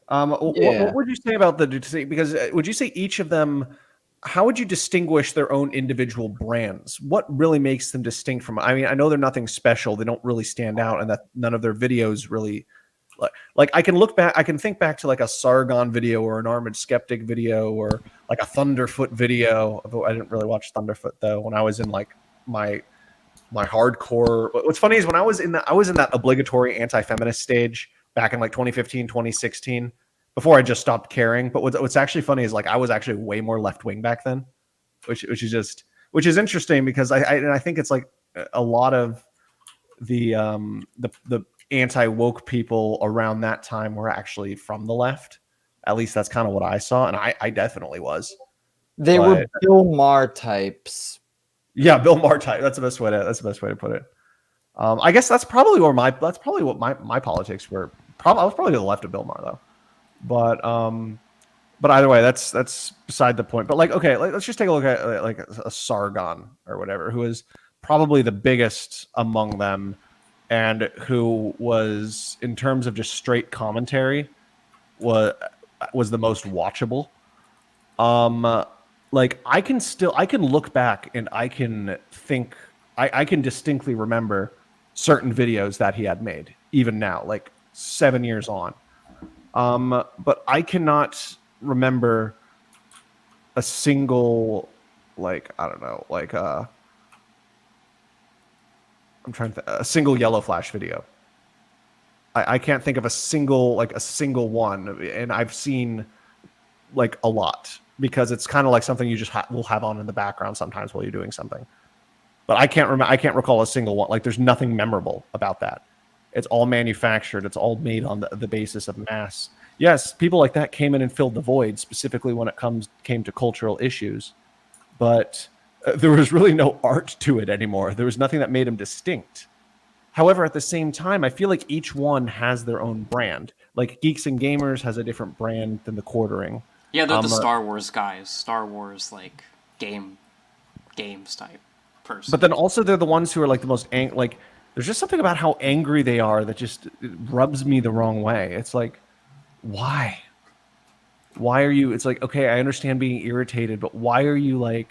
Yeah. What would you say about because would you say each of them? How would you distinguish their own individual brands? What really makes them distinct from? I mean, I know they're nothing special. They don't really stand out, and that none of their videos really like I can look back. I can think back to like a Sargon video or an Armored Skeptic video or like a Thunderfoot video. Although I didn't really watch Thunderfoot though when I was in like my hardcore. What's funny is when I was in that obligatory anti-feminist stage back in like 2015, 2016, before I just stopped caring. But what's actually funny is like I was actually way more left wing back then, which is interesting because I think it's like a lot of the anti woke people around that time were actually from the left. At least that's kind of what I saw, and I definitely was. They were Bill Maher types. Yeah, Bill Maher type. That's the best way to put it. I guess that's probably what my politics were. I was probably to the left of Bill Maher though. But either way, that's beside the point. But like, okay, let's just take a look at like a Sargon or whatever, who is probably the biggest among them, and who was, in terms of just straight commentary, was the most watchable. Like I can look back and I can think I can distinctly remember certain videos that he had made, even now, like 7 years on. But I cannot remember a single, like, I don't know, like I'm trying to a single Yellow Flash video. I can't think of a single one, and I've seen like a lot because it's kind of like something you just will have on in the background sometimes while you're doing something. But I can't recall a single one. Like there's nothing memorable about that. It's all manufactured. It's all made on the basis of mass. Yes, people like that came in and filled the void, specifically when it came to cultural issues. But there was really no art to it anymore. There was nothing that made them distinct. However, at the same time, I feel like each one has their own brand. Like Geeks and Gamers has a different brand than the Quartering. Yeah, they're the Star Wars guys. Star Wars like games type person. But then also they're the ones who are like the most like. There's just something about how angry they are that just rubs me the wrong way. It's like, why? Why are you? It's like, okay, I understand being irritated, but why are you like?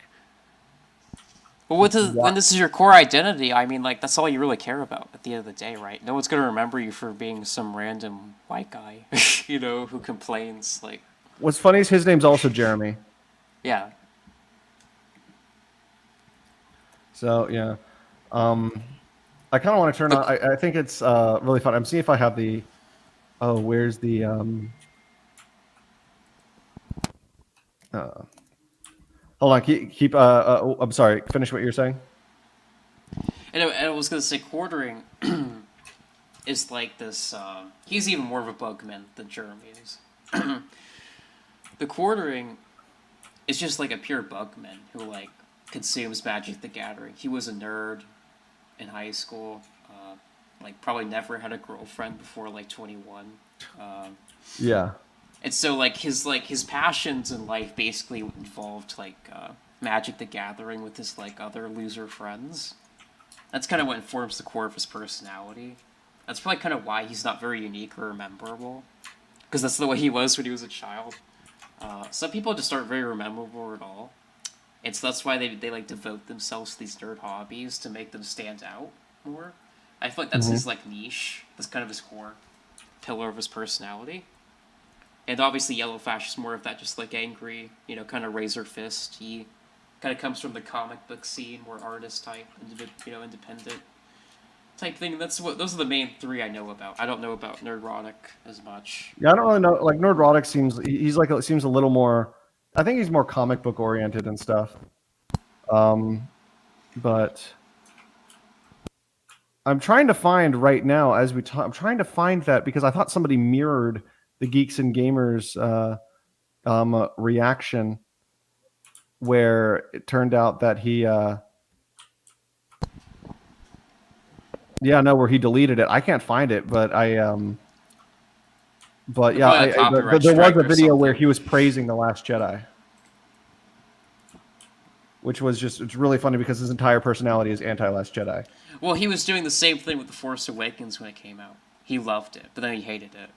Well, when this is your core identity, I mean, like, that's all you really care about at the end of the day, right? No one's going to remember you for being some random white guy, who complains, like... What's funny is his name's also Jeremy. Yeah. So, yeah. I kind of want to turn on... I think it's really fun. I'm seeing if I have the... Oh, where's the... Hold on, keep I'm sorry, finish what you're saying. And I was going to say Quartering, is like this. He's even more of a bugman than Jeremy is. The Quartering is just like a pure bugman who like consumes Magic the Gathering. He was a nerd in high school. Like probably never had a girlfriend before like 21. Yeah. And so like his passions in life basically involved like Magic the Gathering with his like other loser friends. That's kind of what informs the core of his personality. That's probably kind of why he's not very unique or memorable, because that's the way he was when he was a child. Some people just aren't very memorable at all, and so that's why they like devote themselves to these nerd hobbies to make them stand out more. I feel like that's his like niche. That's kind of his core pillar of his personality. And obviously Yellowfash is more of that just like angry, kind of razor fist. He kind of comes from the comic book scene, more artist type, independent type thing. Those are the main three I know about. I don't know about Nerdrotic as much. Yeah, I don't really know. Like Nerdrotic seems a little more. I think he's more comic book oriented and stuff. But I'm trying to find right now as we talk. I'm trying to find that because I thought somebody mirrored the Geeks and Gamers reaction, where it turned out that he. Where he deleted it. I can't find it, but But yeah, there was a video where he was praising The Last Jedi, which was it's really funny because his entire personality is anti-Last Jedi. Well, he was doing the same thing with The Force Awakens when it came out. He loved it, but then he hated it.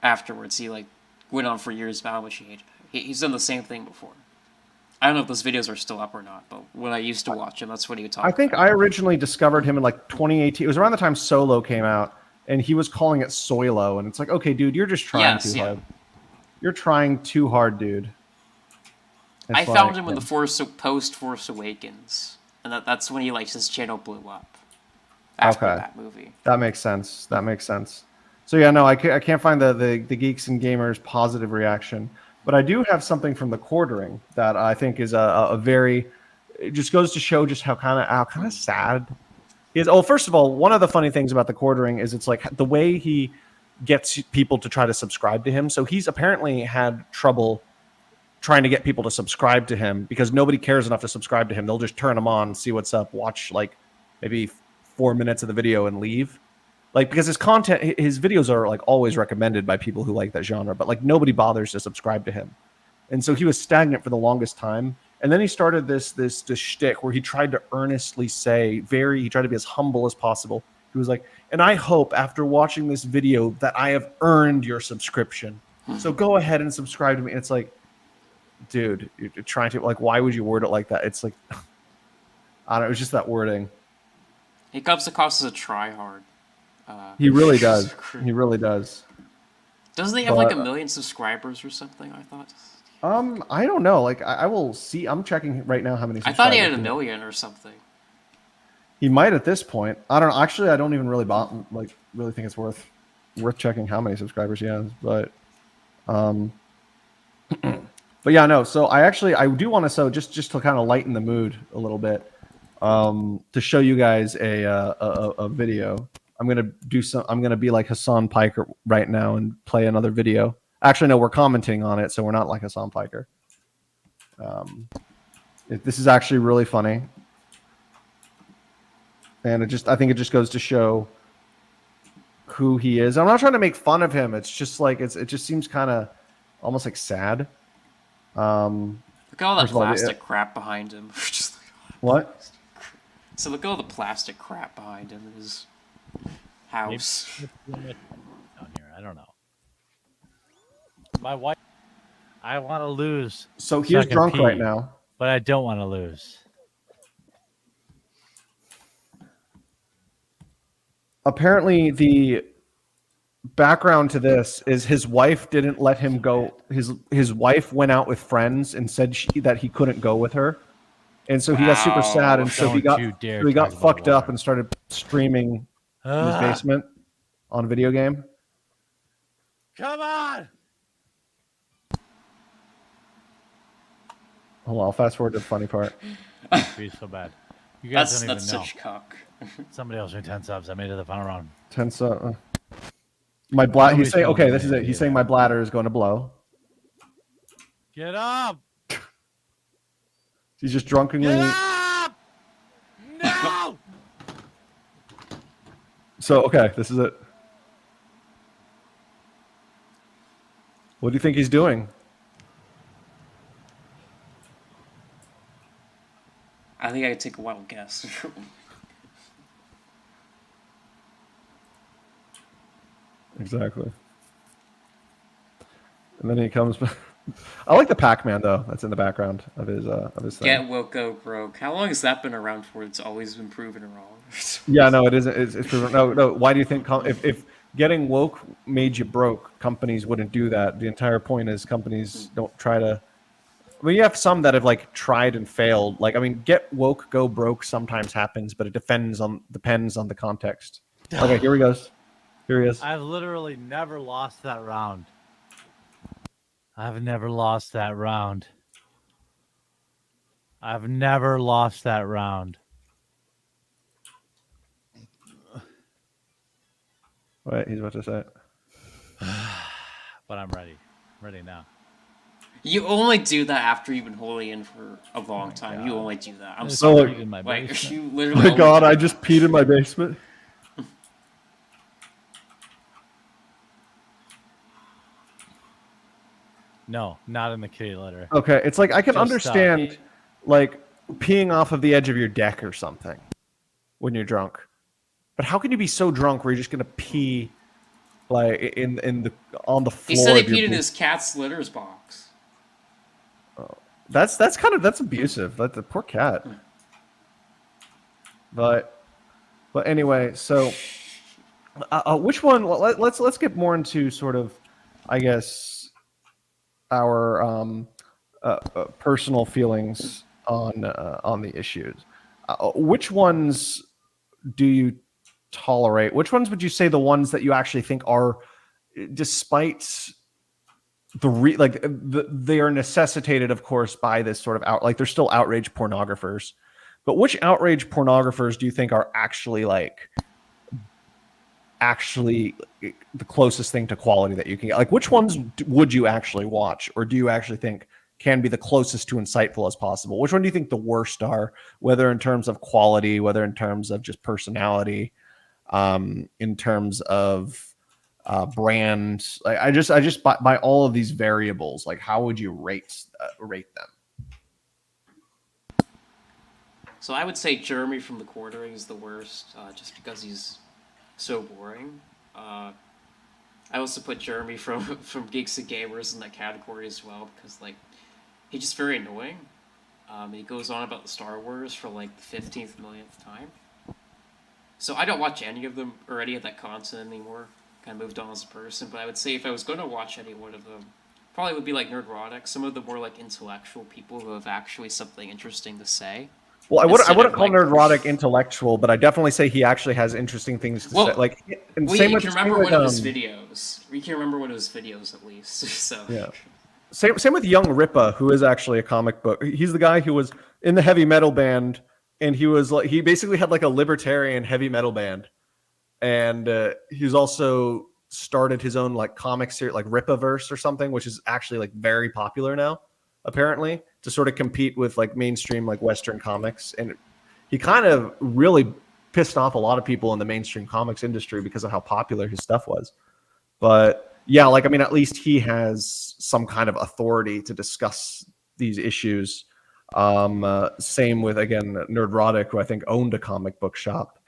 Afterwards, he like went on for years about how much he hated it. He's done the same thing before. I don't know if those videos are still up or not, but when I used to watch him, that's what he would talk about. I think I originally discovered him in like 2018. It was around the time Solo came out, and he was calling it Soilo, and it's like, okay, dude, you're just trying too hard. You're trying too hard, dude. I found him in the post-Force Awakens, and that's when his channel blew up after that movie. That makes sense. So yeah, no, I can't find the Geeks and Gamers positive reaction, but I do have something from the Quartering that I think is a very. It just goes to show just how kind of sad he is. Oh, first of all, one of the funny things about the Quartering is it's like the way he gets people to try to subscribe to him. So he's apparently had trouble trying to get people to subscribe to him because nobody cares enough to subscribe to him. They'll just turn him on, see what's up, watch like maybe 4 minutes of the video and leave. Like, because his content, his videos are like always recommended by people who like that genre, but like nobody bothers to subscribe to him. And so he was stagnant for the longest time. And then he started this shtick where he tried to earnestly say, he tried to be as humble as possible. He was like, and I hope after watching this video that I have earned your subscription. So go ahead and subscribe to me. And it's like, dude, you're trying to, like, why would you word it like that? It's like, I don't know, it was just that wording. He comes across as a tryhard. He really does. He really does. Doesn't he have like 1 million subscribers or something? I thought. I don't know. Like, I will see. I'm checking right now how many. I thought he had 1 million or something. He might at this point. I don't know. Actually, I don't even really really think it's worth checking how many subscribers he has. But, but yeah, no. So I do want to just to kind of lighten the mood a little bit, to show you guys a video. I'm gonna be like Hassan Piker right now and play another video. Actually, no, we're commenting on it, so we're not like Hassan Piker. This is actually really funny, and I think it just goes to show who he is. I'm not trying to make fun of him. It's just like it just seems kind of almost like sad. Look at all that plastic crap behind him. What? So look at all the plastic crap behind him in his house. Down here, I don't know. My wife. I want to lose. So he's drunk right now, but I don't want to lose. Apparently, the background to this is his wife didn't let him go. His wife went out with friends and said that he couldn't go with her, and so he got super sad, and so he got fucked up and started streaming in his basement on a video game. Come on! Hold on, I'll fast forward to the funny part. Be so bad. You guys don't even know. That's such cock. Somebody else me 10 subs. I made it the final round. 10 my bladder. He's Nobody's saying, going okay, to this is me it. He's either. saying my bladder is going to blow. Get up! He's just drunkenly. Get up! No! So, okay, this is it. What do you think he's doing? I think I could take a wild guess. Exactly. And then he comes. I like the Pac-Man though. That's in the background of his thing. Get woke, go broke. How long has that been around for? It's always been proven wrong. Yeah, no, it isn't. It's proven. No. Why do you think if getting woke made you broke, companies wouldn't do that? The entire point is companies don't try to. I mean, you have some that have like tried and failed. Like, I mean, get woke, go broke sometimes happens, but it depends on the context. Okay, here he goes. Here he is. I've literally never lost that round. I've never lost that round. I've never lost that round. Wait, he's about to say it. But I'm ready. I'm ready now. You only do that after you've been holding in for a long time. God. You only do that. I'm It's sorry. peed in my Like, basement. you Oh literally. my only God, do I that. just peed in my basement. No, not in the kitty litter. Okay, it's like I can Just understand like peeing off of the edge of your deck or something when you're drunk. But how can you be so drunk where you're just gonna pee like in the on the floor? He said he of your peed in booth? his cat's litters box. That's abusive. Like the poor cat. But anyway, so which one? Let's get more into sort of, I guess, our personal feelings on the issues. Which ones do you tolerate? Which ones would you say the ones that you actually think are, despite they are necessitated, of course, by this sort of like they're still outrage pornographers, but which outrage pornographers do you think are actually the closest thing to quality that you can get? Like, which ones would you actually watch, or do you actually think can be the closest to insightful as possible? Which one do you think the worst are, whether in terms of quality, whether in terms of just personality, in terms of brand? Like, I just by all of these variables, like, how would you rate them? So I would say Jeremy from the Quartering is the worst, just because he's so boring. I also put Jeremy from Geeks and Gamers in that category as well, because like he's just very annoying. He goes on about the Star Wars for like the 15th millionth time. So I don't watch any of them or any of that content anymore. Kind of moved on as a person, but I would say if I was going to watch any one of them, probably would be like Nerdrotic, some of the more like intellectual people who have actually something interesting to say. Well, I Instead wouldn't of, call like- Nerdrotic intellectual, but I definitely say he actually has interesting things to Well, say. Like, and Well, same you with can same remember with, one of his videos. We can remember one of his videos at least. So Yeah. Same with Young Ripa, who is actually a comic book. He's the guy who was in the heavy metal band, and he was like, he basically had like a libertarian heavy metal band, and he's also started his own like comic series, like Ripaverse or something, which is actually like very popular now, apparently, to sort of compete with like mainstream like Western comics. And he kind of really pissed off a lot of people in the mainstream comics industry because of how popular his stuff was. But yeah, like, I mean, at least he has some kind of authority to discuss these issues. Same with, again, Nerdrotic, who I think owned a comic book shop.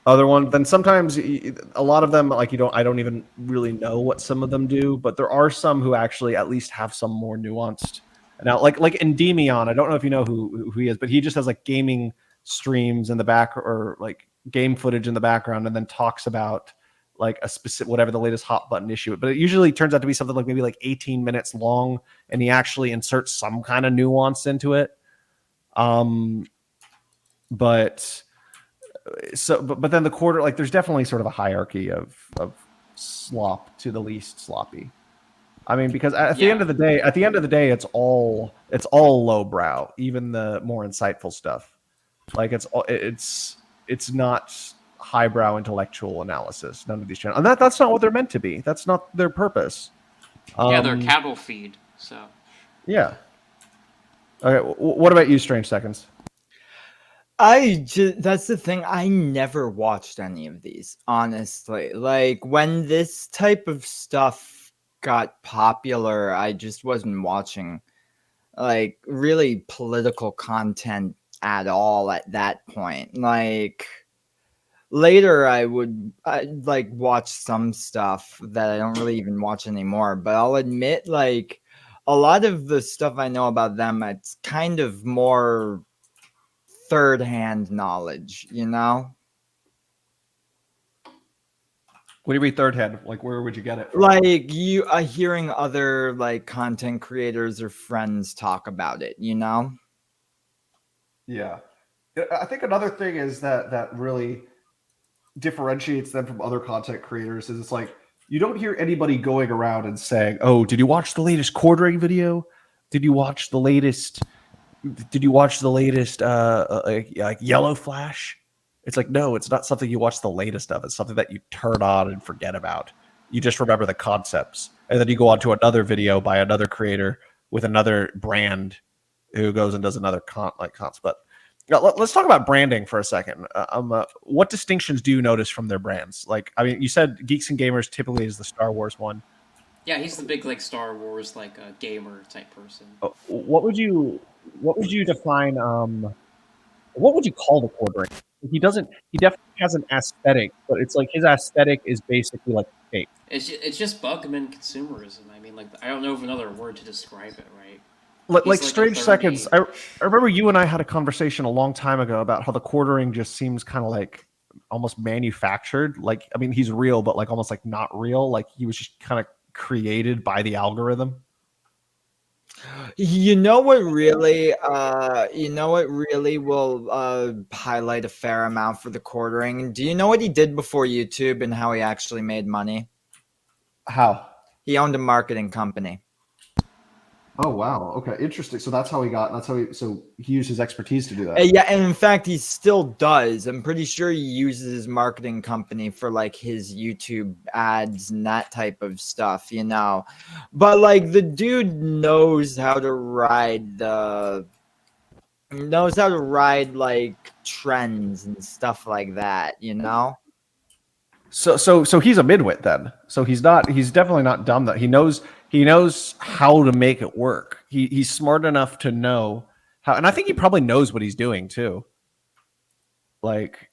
Other one, then sometimes a lot of them, like, I don't even really know what some of them do, but there are some who actually at least have some more nuanced. Now, like Endymion, I don't know if you know who he is, but he just has like gaming streams in the back, or like game footage in the background, and then talks about like a specific, whatever the latest hot button issue. But it usually turns out to be something like maybe like 18 minutes long, and he actually inserts some kind of nuance into it. But then the quarter, like, there's definitely sort of a hierarchy of slop to the least sloppy. I mean, because at the end of the day, it's all lowbrow, even the more insightful stuff. Like it's not highbrow intellectual analysis. None of these channels, and that's not what they're meant to be. That's not their purpose. Yeah, they're cattle feed. So Yeah. Okay. What about you, Strange Seconds? That's the thing. I never watched any of these, honestly. Like when this type of stuff got popular, I just wasn't watching like really political content at all at that point. Like later I'd like watch some stuff that I don't really even watch anymore, but I'll admit like a lot of the stuff I know about them, it's kind of more third hand knowledge, you know? What do you mean third hand? Like, where would you get it from? Like you hearing other like content creators or friends talk about it, you know? Yeah. I think another thing is that really differentiates them from other content creators is it's like you don't hear anybody going around and saying, "Oh, did you watch the latest quartering video? Did you watch the latest? Did you watch the latest like Yellow Flash?" It's like, no, it's not something you watch the latest of. It's something that you turn on and forget about. You just remember the concepts, and then you go on to another video by another creator with another brand who goes and does another concept. But let's talk about branding for a second. What distinctions do you notice from their brands? Like, I mean, you said Geeks and Gamers typically is the Star Wars one. yeah, he's the big like Star Wars like gamer type person. What would you define? What would you call the quartering? He doesn't. He definitely has an aesthetic, but it's like his aesthetic is basically like fake. It's just Bugman consumerism. I mean, like I don't know of another word to describe it, right? Like He's Strange a 30. Seconds. I remember you and I had a conversation a long time ago about how the quartering just seems kind of like almost manufactured. Like, I mean, he's real, but like almost like not real. Like he was just kind of created by the algorithm. You know what really will highlight a fair amount for the quartering? Do you know what he did before YouTube and how he actually made money? How? He owned a marketing company. Oh wow. Okay, interesting. So that's how he got. That's how he. So he used his expertise to do that. Yeah, and in fact, he still does. I'm pretty sure he uses his marketing company for like his YouTube ads and that type of stuff, you know. But like the dude knows how to ride like trends and stuff like that, you know. So he's a midwit then. So he's not. He's definitely not dumb. That he knows how to make it work. He's smart enough to know how, and I think he probably knows what he's doing too. Like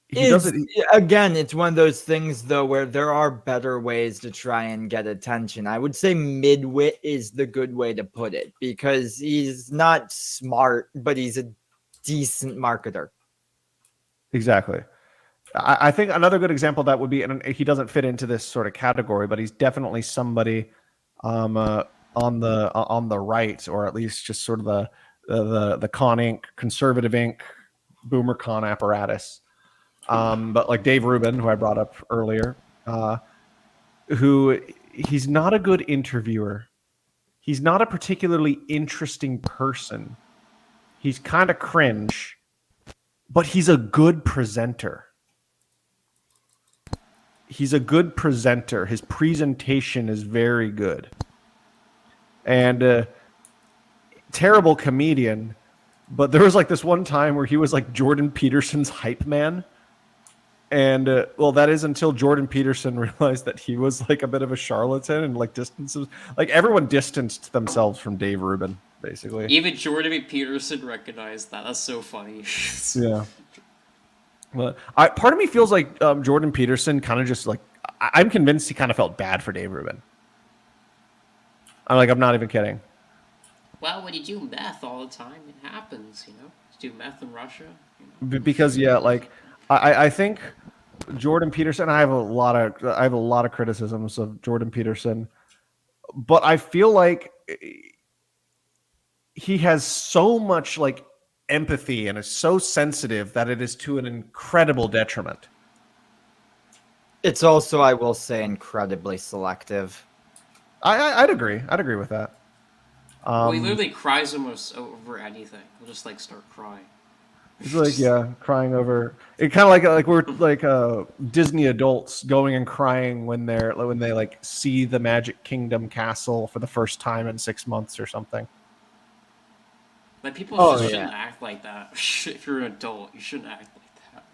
he does it. Again, it's one of those things though where there are better ways to try and get attention. I would say midwit is the good way to put it because he's not smart, but he's a decent marketer. Exactly. I think another good example of that would be, and he doesn't fit into this sort of category, but he's definitely somebody on the right, or at least just sort of the Con Inc. conservative Inc. BoomerCon apparatus. But like Dave Rubin, who I brought up earlier, who he's not a good interviewer. He's not a particularly interesting person. He's kind of cringe, but he's a good presenter. He's a good presenter. His presentation is very good. And terrible comedian, but there was like this one time where he was like Jordan Peterson's hype man. And well, that is until Jordan Peterson realized that he was like a bit of a charlatan and like distances. Like everyone distanced themselves from Dave Rubin, basically. Even Jordan Peterson recognized that. That's so funny. Yeah. Well, part of me feels like Jordan Peterson kind of just like I'm convinced he kind of felt bad for Dave Rubin. I'm not even kidding. Well, when you do meth all the time, it happens. You know, you do meth in Russia. You know. Because yeah, like I think Jordan Peterson. I have a lot of criticisms of Jordan Peterson, but I feel like he has so much like empathy and is so sensitive that it is to an incredible detriment. It's also, I will say, incredibly selective. I'd agree. I'd agree with that. Well, he literally cries almost over anything. He'll just like start crying. It's like, yeah, crying over it, kind of like we're like Disney adults going and crying when they like see the Magic Kingdom castle for the first time in 6 months or something. Like people Oh, just yeah. shouldn't act like that. If you're an adult, you shouldn't act like that.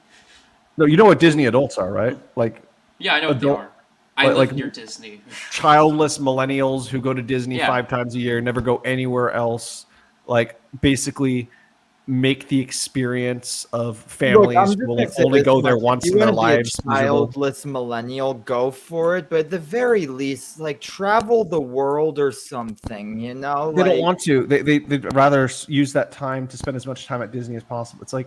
No, you know what Disney adults are, right? Like Yeah, I know what they adult, are. I live like near Disney. childless millennials who go to Disney Yeah. 5 times a year, never go anywhere else. Like basically make the experience of Look, families I'm just will gonna say only this go there much. once If in you their want to be a lives. Miserable. childless millennial, go for it. But at the very least, like travel the world or something. You know, They don't like want to. They'd rather use that time to spend as much time at Disney as possible. It's like,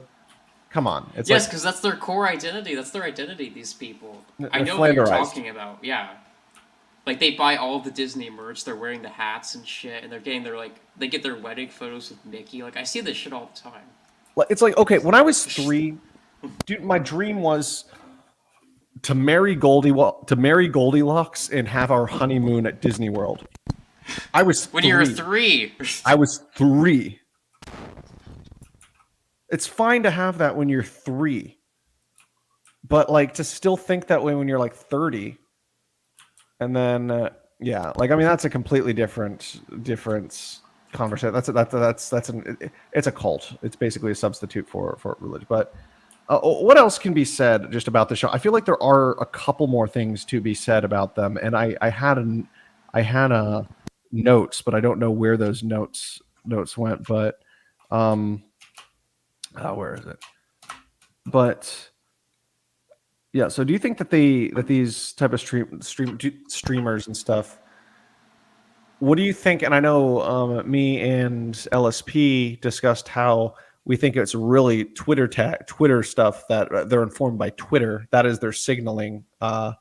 come on. It's Yes, like because that's their core identity. That's their identity. These people. I they're know what you're flanderized. talking about. Yeah. Like they buy all the Disney merch. They're wearing the hats and shit, and they're getting their they get their wedding photos with Mickey. Like I see this shit all the time. It's like, okay, when I was 3, dude, my dream was to marry Goldilocks and have our honeymoon at Disney World. I was When 3. you're 3. I was 3. It's fine to have that when you're 3, but like to still think that way when you're like 30, and then yeah, like I mean that's a completely different conversation. It's a cult. It's basically a substitute for religion. But what else can be said just about the show? I feel like there are a couple more things to be said about them, and I had notes, but I don't know where those notes went. But where is it? But yeah, so do you think that these type of streamers and stuff? What do you think? And I know me and LSP discussed how we think it's really Twitter stuff that they're informed by Twitter. That is their signaling for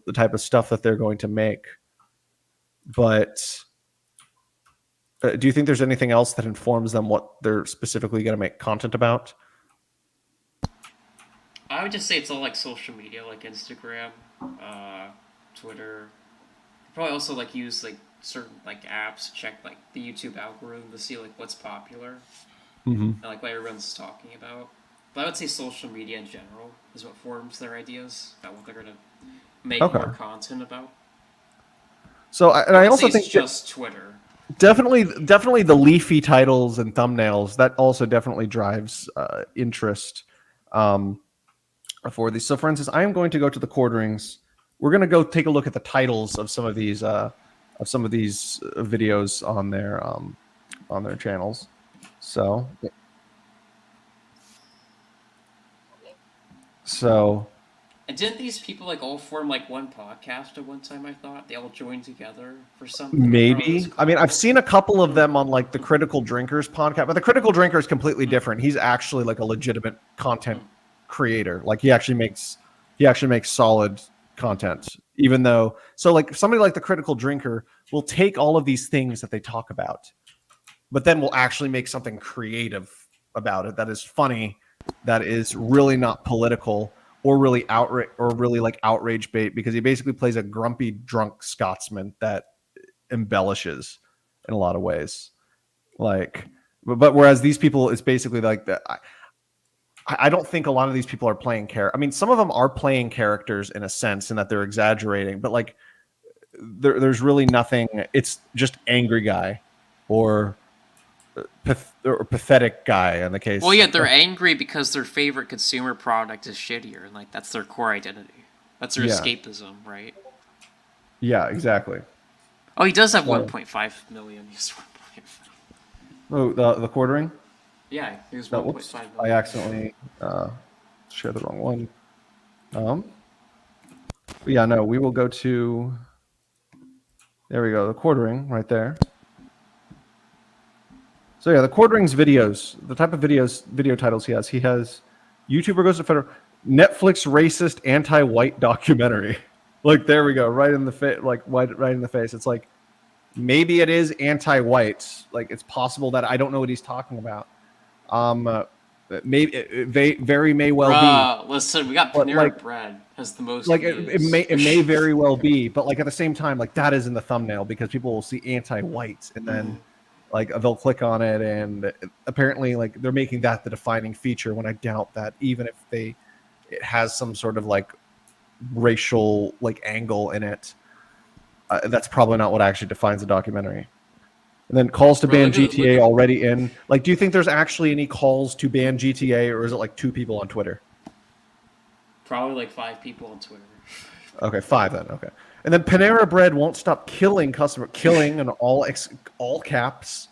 the type of stuff that they're going to make. But do you think there's anything else that informs them what they're specifically going to make content about? I would just say it's all like social media, like Instagram, Twitter. Probably also like use like certain like apps, check like the YouTube algorithm to see like what's popular and like what everyone's talking about. But I would say social media in general is what forms their ideas about what they're gonna make more content about. So, I also think it's just Twitter. Definitely the leafy titles and thumbnails, that also definitely drives interest for these. So, for instance, I am going to go to the Quarterings. We're going to go take a look at the titles of some of these videos on their channels. So, And didn't these people like all form like one podcast at one time? I thought they all joined together for something. maybe. I mean, I've seen a couple of them on like the Critical Drinkers podcast, but the Critical Drinker is completely different. He's actually like a legitimate content creator. Like he actually makes solid content. Even though, so like somebody like the Critical Drinker will take all of these things that they talk about, but then will actually make something creative about it that is funny, that is really not political or really outrage bait, because he basically plays a grumpy drunk Scotsman that embellishes in a lot of ways. Like, but whereas these people, it's basically like that. I don't think a lot of these people are playing I mean, some of them are playing characters in a sense, in that they're exaggerating, but like there's really nothing. It's just angry guy or pathetic guy in the case. Well, yeah, they're angry because their favorite consumer product is shittier, and like that's their core identity. That's their escapism, right? Yeah, exactly. Oh, he does have 1.5 million. He's 1.5. Oh, the Quartering. Yeah, he was 1.5 million. I accidentally shared the wrong one. But yeah, no, we will go to. There we go, the Quartering right there. So yeah, the Quartering's videos, the type of video titles he has YouTuber goes to federal, Netflix racist anti-white documentary. Like there we go, right in the face, right in the face. It's like maybe it is anti-white. Like it's possible that I don't know what he's talking about. Maybe it very may well be. Listen, we got Panera Bread has the most. Like views. it may very well be, but like at the same time, like that is in the thumbnail because people will see anti-white and then Like they'll click on it, and apparently, like they're making that the defining feature. When I doubt that, even if it has some sort of like racial like angle in it, that's probably not what actually defines a documentary. And then calls to Bro, ban look at- GTA look at- already in. Like, do you think there's actually any calls to ban GTA, or is it like 2 people on Twitter? Probably like 5 people on Twitter. Okay, 5 then. Okay, and then Panera Bread won't stop killing killing in all caps,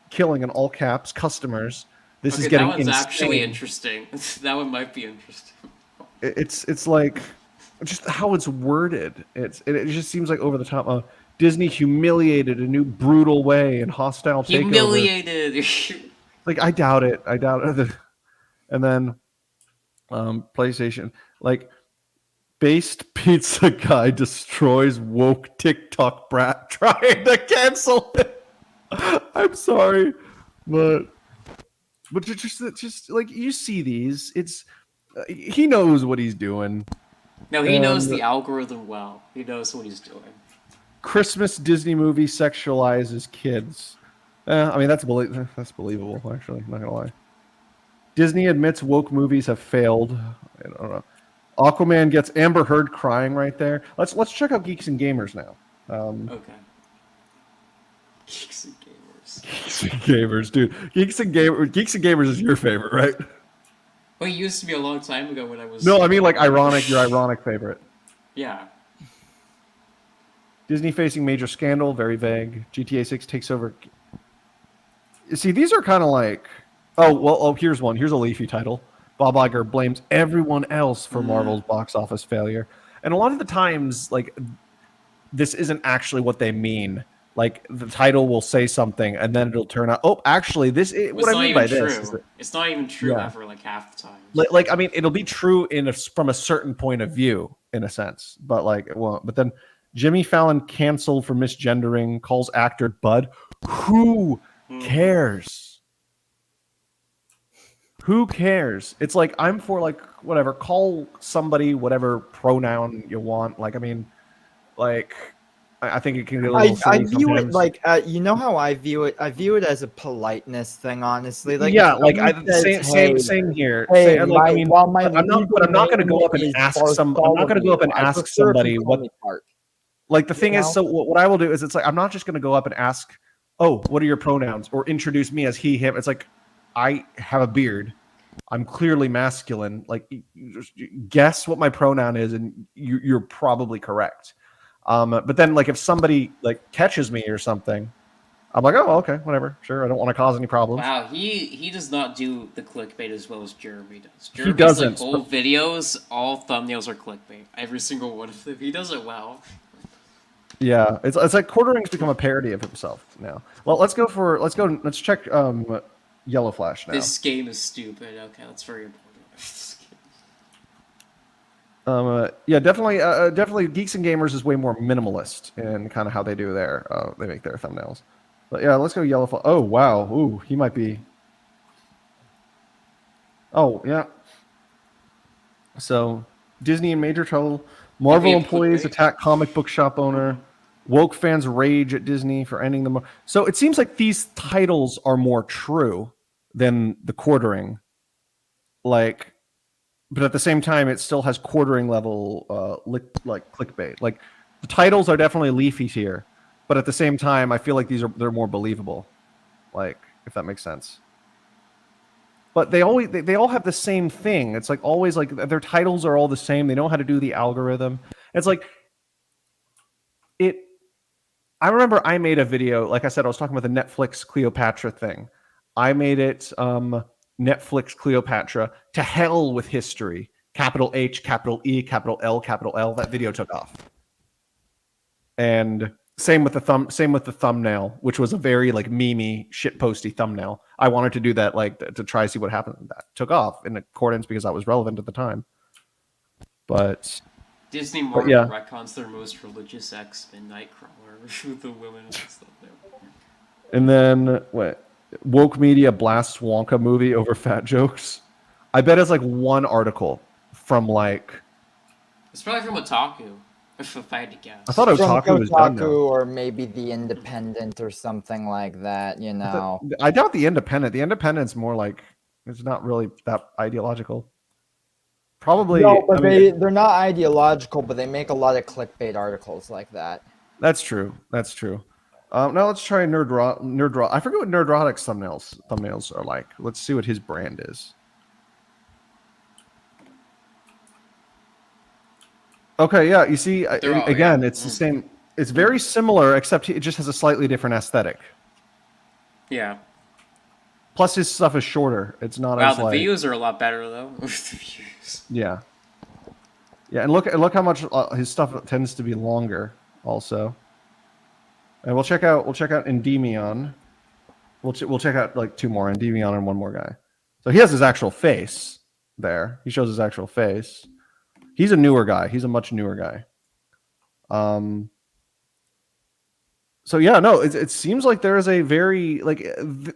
killing in all caps customers. This Okay, is getting that one's insane. actually interesting. That one might be interesting. It's like just how it's worded. It just seems like over the top. Disney humiliated a new brutal way and hostile takeover. Humiliated. Like I doubt it. And then PlayStation, like based pizza guy destroys woke TikTok brat trying to cancel it. I'm sorry, but just like you see these, it's he knows what he's doing. No, he knows the algorithm well. He knows what he's doing. Christmas Disney movie sexualizes kids. I mean that's believable. Actually, not gonna lie. Disney admits woke movies have failed. I don't know. Aquaman gets Amber Heard crying right there. Let's check out Geeks and Gamers now. Okay. Geeks and Gamers. Geeks and Gamers, dude. Geeks and Gamers is your favorite, right? Well, it used to be a long time ago when I was. No, I mean like ironic. Your ironic favorite. Yeah. Disney facing major scandal. Very vague. GTA 6 takes over. See, these are kind of like. Oh, here's one. Here's a leafy title. Bob Iger blames everyone else for Marvel's box office failure. And a lot of the times, like, this isn't actually what they mean. Like, the title will say something, and then it'll turn out, what I mean by this is that, It's not even true ever, like, half the time. like, I mean, it'll be true from a certain point of view, in a sense. But, like, it won't. But then Jimmy Fallon canceled for misgendering, calls actor Bud. Who cares? Who cares? It's like, I'm for, like, whatever. Call somebody whatever pronoun you want. Like, I mean, like, I think it can get a little silly I view sometimes. it like, you know how I view it? I view it as a politeness thing, honestly. Like, yeah, if like someone says, same here. Hey, Same, like, I mean, while my but I'm not going to go up and ask I'm not going to go up and ask somebody what. Like the thing is, so what I will do is, it's like I'm not just going to go up and ask, oh, what are your pronouns, or introduce me as he, him. It's like, I have a beard. I'm clearly masculine. Like, just guess what my pronoun is, and you're probably correct. But then, like, if somebody like catches me or something, I'm like, oh, okay, whatever, sure. I don't want to cause any problems. Wow, he does not do the clickbait as well as Jeremy does. He doesn't. Like, whole videos, all thumbnails are clickbait. Every single one of them. He does it well. Yeah, it's like Quartering's become a parody of himself now. Well, let's check Yellow Flash now. This game is stupid. Okay, that's very important. Yeah, definitely Geeks and Gamers is way more minimalist in kind of how they do they make their thumbnails. But yeah, let's go Yellow Flash. Oh wow, ooh, he might be. Oh yeah. So Disney in major trouble. Marvel employees attack comic book shop owner. Woke fans rage at Disney for ending the. So it seems like these titles are more true than the Quartering. Like, but at the same time, it still has Quartering level like clickbait. Like the titles are definitely leafy here, but at the same time, I feel like they're more believable. Like, if that makes sense. But they all have the same thing. It's like always like their titles are all the same. They know how to do the algorithm. It's like I remember I made a video, like I said, I was talking about the Netflix Cleopatra thing. I made it Netflix Cleopatra to hell with history. Capital H, capital E, capital L, capital L. That video took off. And same with the thumbnail, which was a very like memey, shitposty thumbnail. I wanted to do that like to try to see what happened. That took off in accordance because that was relevant at the time. But Disney Marvel retcons their most religious X-Men Nightcrawler with the women and stuff there. And then woke media blasts Wonka movie over fat jokes. I bet it's like one article from like. It's probably from Otaku. If I had to guess. I thought From Otaku was done now. Kotaku or maybe the Independent or something like that, you know. I doubt the Independent. The Independent's more like it's not really that ideological. Probably. No, but I mean, they're not ideological, but they make a lot of clickbait articles like that. that's true. That's true. Now let's try Nerdrot. I forget what Nerdrotic's thumbnails are like. Let's see what his brand is. Okay, yeah. You see, again, it's the same. It's very similar, except it just has a slightly different aesthetic. Yeah. Plus, his stuff is shorter. It's not Wow, as the like. videos are a lot better though. The views. Yeah. Yeah, and look how much his stuff tends to be longer. Also, and we'll check out Endymion. We'll check out like two more, Endymion and one more guy. So he has his actual face there. He shows his actual face. He's a newer guy. He's a much newer guy. So yeah, no, it seems like there is a very like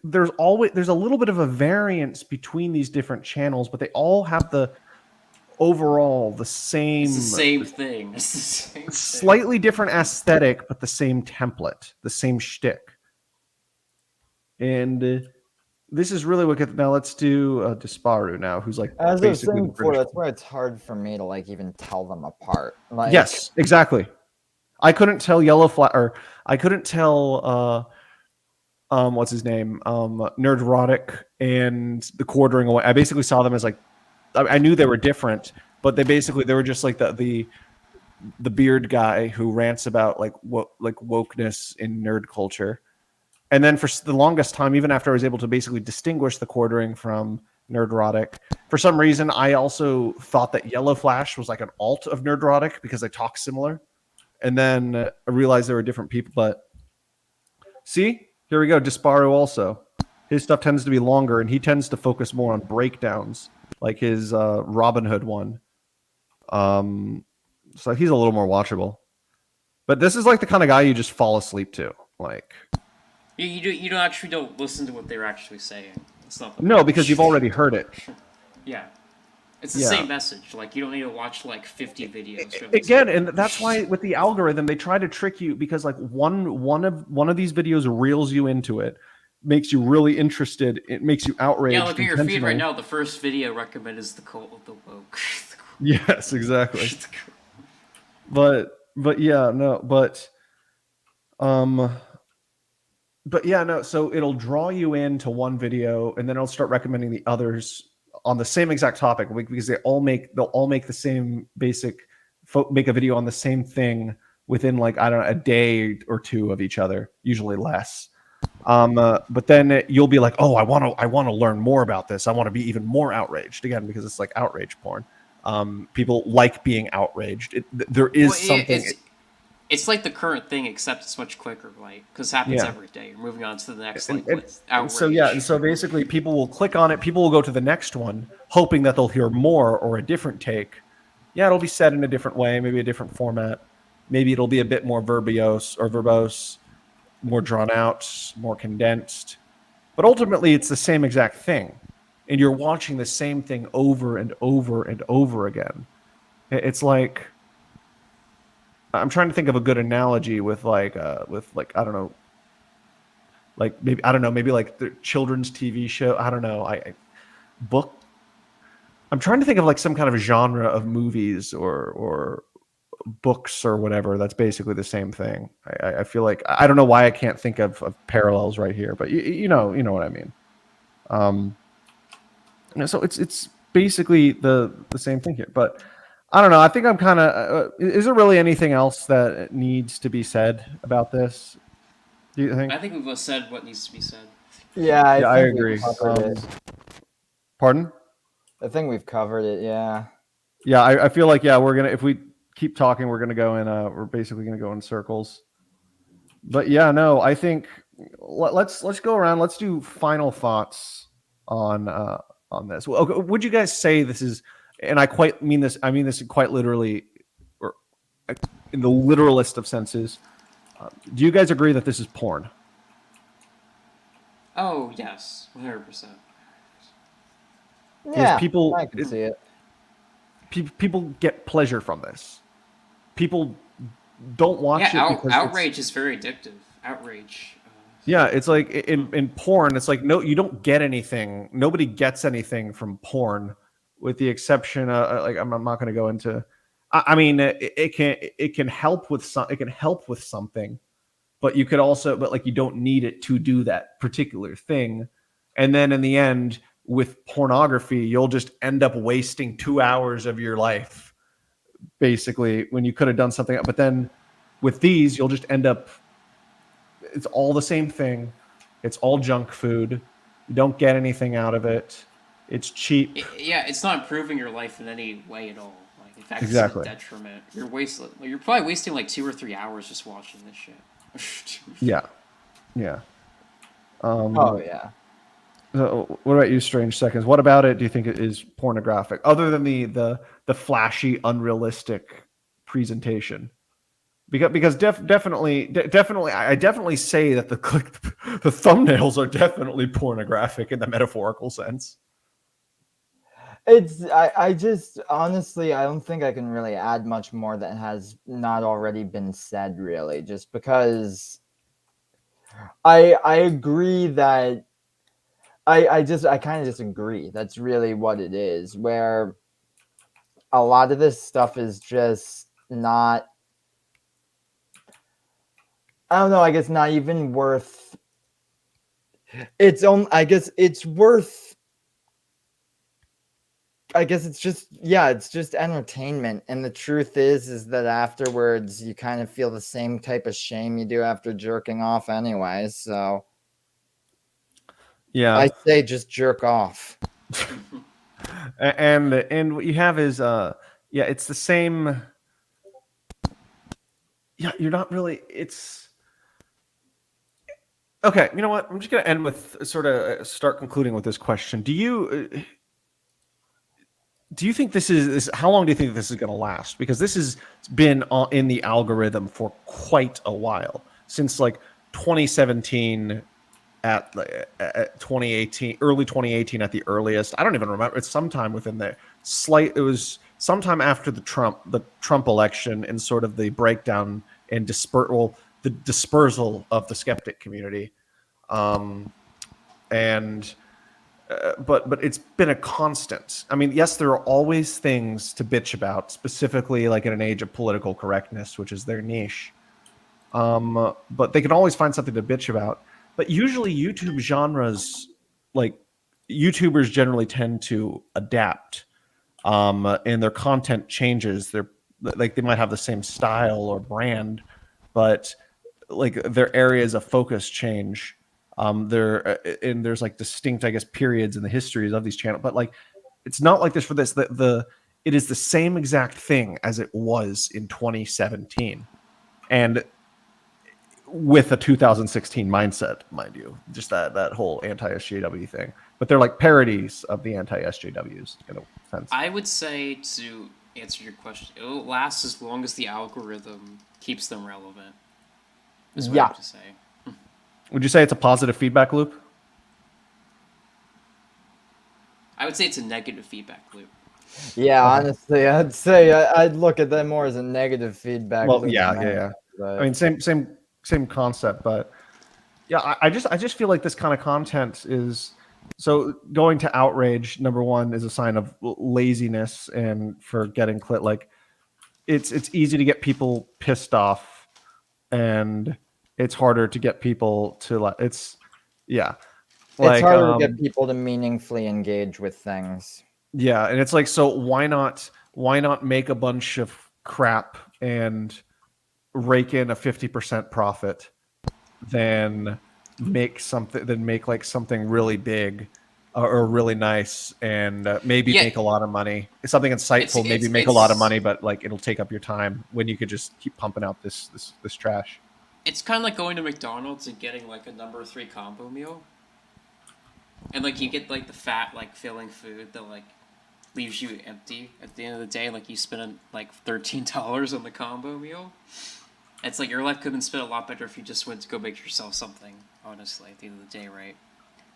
there's a little bit of a variance between these different channels, but they all have the overall the same. It's the same thing. It's the same thing. Slightly different aesthetic, but the same template, the same shtick. And this is really wicked. Now let's do Disparu now, who's like As I was basically saying the before, British. that's why it's hard for me to like even tell them apart. Like, Yes, exactly. I couldn't tell I couldn't tell what's his name? Nerdrotic and the Quartering Away. I basically saw them as like I knew they were different, but they were just like the beard guy who rants about like wokeness in nerd culture. And then for the longest time, even after I was able to basically distinguish the Quartering from Nerdrotic, for some reason I also thought that Yellow Flash was like an alt of Nerdrotic because they talk similar. And then I realized there were different people. But see, here we go. Disparu also. His stuff tends to be longer, and he tends to focus more on breakdowns, like his Robin Hood one. So he's a little more watchable. But this is like the kind of guy you just fall asleep to. Like You don't listen to what they're actually saying. It's not no, because you've already heard it. Yeah. It's the same message. Like you don't need to watch like 50 videos. For this Again, and that's why with the algorithm they try to trick you because like one of these videos reels you into it, makes you really interested, it makes you outraged. Yeah, look at your feed right now. The first video recommended is the cult of the woke. Yes, exactly. But yeah, no, but yeah, no. So it'll draw you into one video, and then it'll start recommending the others on the same exact topic because they'll all make the same basic, make a video on the same thing within like I don't know a day or two of each other, usually less. But then you'll be like, oh, I want to learn more about this. I want to be even more outraged again because it's like outrage porn. People like being outraged. There is something. It's like the current thing, except it's much quicker, like because it happens every day. You're moving on to the next, like outrage. So basically, people will click on it. People will go to the next one, hoping that they'll hear more or a different take. Yeah, it'll be said in a different way, maybe a different format. Maybe it'll be a bit more verbose, more drawn out, more condensed. But ultimately, it's the same exact thing, and you're watching the same thing over and over and over again. It's like. I'm trying to think of a good analogy with like I don't know, like maybe like the children's TV show. I don't know. Book. I'm trying to think of like some kind of genre of movies or books or whatever. That's basically the same thing. I feel like I don't know why I can't think of parallels right here, but you know what I mean. So it's basically the same thing here, but. I don't know. I think I'm kind of. Is there really anything else that needs to be said about this? Do you think? I think we've said what needs to be said. Yeah, I agree. Pardon? I think we've covered it. Yeah. Yeah, I feel like we're gonna if we keep talking, we're gonna go in. We're basically gonna go in circles. But yeah, no, I think let's go around. Let's do final thoughts on this. Well, okay, would you guys say this is? And I mean this quite literally, or in the literalist of senses. Do you guys agree that this is porn? Oh yes, 100%. Yeah, people, I can see it. People get pleasure from this. People don't watch Yeah, it because outrage is very addictive. Outrage. yeah, it's like in porn, it's like no, you don't get anything. Nobody gets anything from porn, with the exception of like I'm not going to go into. I mean, it can help with something, but you could also but like you don't need it to do that particular thing, and then in the end with pornography, you'll just end up wasting 2 hours of your life basically when you could have done something. But then with these, you'll just end up it's all the same thing. It's all junk food. You don't get anything out of it. It's cheap. Yeah, it's not improving your life in any way at all. Like, in fact, it's a Exactly. detriment. You're probably wasting like 2 or 3 hours just watching this shit. Yeah. Yeah. Oh yeah. So what about you, Strange Seconds? What about it do you think it is pornographic, other than the flashy, unrealistic presentation? Because definitely, I definitely say that the thumbnails are definitely pornographic in the metaphorical sense. I just honestly I don't think I can really add much more that has not already been said, really, just because I agree that I kind of disagree. That's really what it is, where a lot of this stuff is just not, I don't know, I guess not even worth its own. I guess it's worth, I guess it's just, yeah, it's just entertainment. And the truth is that afterwards you kind of feel the same type of shame you do after jerking off anyway. So Yeah, I say just jerk off. and what you have is yeah, it's the same. Yeah, you're not really. It's okay. You know what? I'm just gonna end with sort of start concluding with this question. Do you think this how long do you think this is going to last? Because this has been in the algorithm for quite a while, since like 2017 at 2018, early 2018 at the earliest. I don't even remember. It's sometime within there. It was sometime after the Trump election, and sort of the breakdown and the dispersal of the skeptic community. And but it's been a constant. I mean, yes, there are always things to bitch about, specifically like in an age of political correctness, which is their niche. But they can always find something to bitch about. But usually, YouTube genres, like YouTubers, generally tend to adapt, and their content changes. They're like they might have the same style or brand, but like their areas of focus change. And there's like distinct, I guess, periods in the histories of these channels. But like, it's not like this for this. It is the same exact thing as it was in 2017, and with a 2016 mindset, mind you, just that whole anti-SJW thing. But they're like parodies of the anti-SJWs in a sense. I would say, to answer your question, it'll last as long as the algorithm keeps them relevant. Is what I have to say. Would you say it's a positive feedback loop? I would say it's a negative feedback loop. Yeah, honestly, I'd say I'd look at that more as a negative feedback. Well, yeah. But... I mean, same concept, but yeah, I just feel like this kind of content is so going to outrage. Number one is a sign of laziness and for getting like it's easy to get people pissed off, and it's harder to get people to like it's harder to get people to meaningfully engage with things. Yeah, and it's like, so why not make a bunch of crap and rake in a 50% profit than make like something really big or really nice and maybe make a lot of money. It's something insightful, maybe make a lot of money, but like it'll take up your time when you could just keep pumping out this trash. It's kind of like going to McDonald's and getting like a number 3 combo meal. And like you get like the fat, like filling food that like leaves you empty at the end of the day. Like you spend like $13 on the combo meal. It's like your life could have been spent a lot better if you just went to go make yourself something, honestly, at the end of the day, right?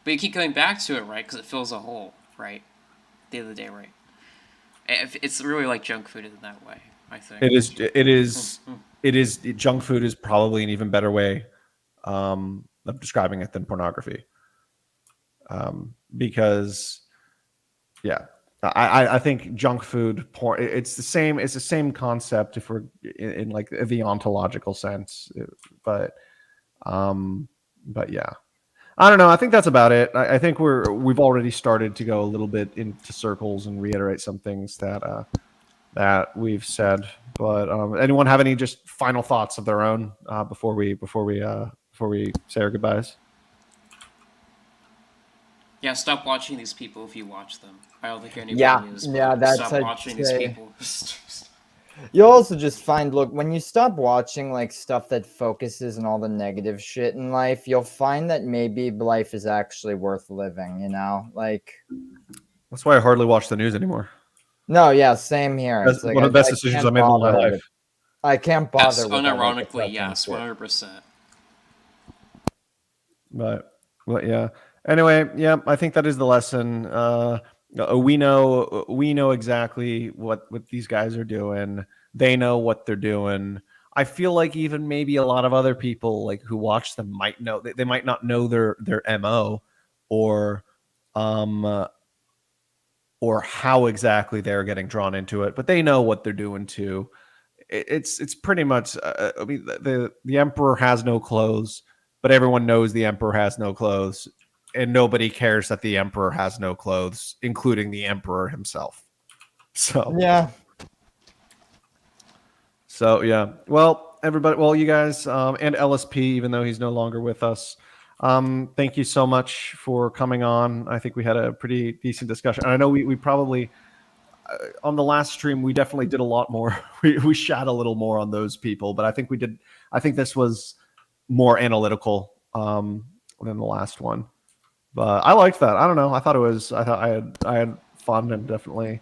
But you keep going back to it, right? Because it fills a hole, right? At the end of the day, right? It's really like junk food in that way, I think. It is junk food is probably an even better way of describing it than pornography. Because yeah, I think junk food porn, it's the same concept if we're in like the ontological sense, but yeah, I don't know. I think that's about it. I think we've already started to go a little bit into circles and reiterate some things that we've said. But anyone have any just final thoughts of their own before we say our goodbyes? Yeah, stop watching these people if you watch them. I don't think anybody Yeah, is, yeah, but that's stop I'd watching these say. people. You'll also just find, look, when you stop watching like stuff that focuses on all the negative shit in life, you'll find that maybe life is actually worth living, you know? Like, That's why I hardly watch the news anymore. no, yeah, same here. That's It's like one of the best I decisions can't I made in my bother life. with, I can't Yes, bother with all that unironically, depressing yes, shit. 100%. But yeah. Anyway, yeah, I think that is the lesson. We know exactly what these guys are doing. They know what they're doing. I feel like even maybe a lot of other people like who watch them might know. They might not know their MO or or how exactly they're getting drawn into it, but they know what they're doing too. It's pretty much. I mean, the emperor has no clothes, but everyone knows the emperor has no clothes, and nobody cares that the emperor has no clothes, including the emperor himself. Yeah. So yeah. Well, everybody. Well, you guys and LSP, even though he's no longer with us. Thank you so much for coming on. I think we had a pretty decent discussion. And I know we probably on the last stream we definitely did a lot more. We shat a little more on those people, but I think we did. I think this was more analytical than the last one. But I liked that. I don't know. I thought I had fun, and definitely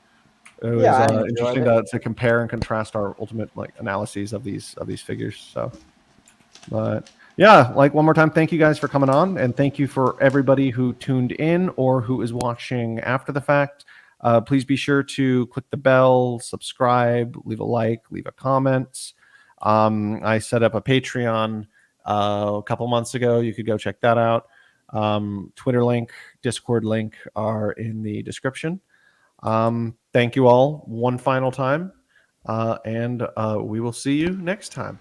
it was Yeah, I enjoyed interesting it. to compare and contrast our ultimate like analyses of these figures. So, but yeah, like one more time, thank you guys for coming on, and thank you for everybody who tuned in or who is watching after the fact. Please be sure to click the bell, subscribe, leave a like, leave a comment. I set up a Patreon a couple months ago. You could go check that out. Twitter link, Discord link are in the description. Thank you all one final time, and we will see you next time.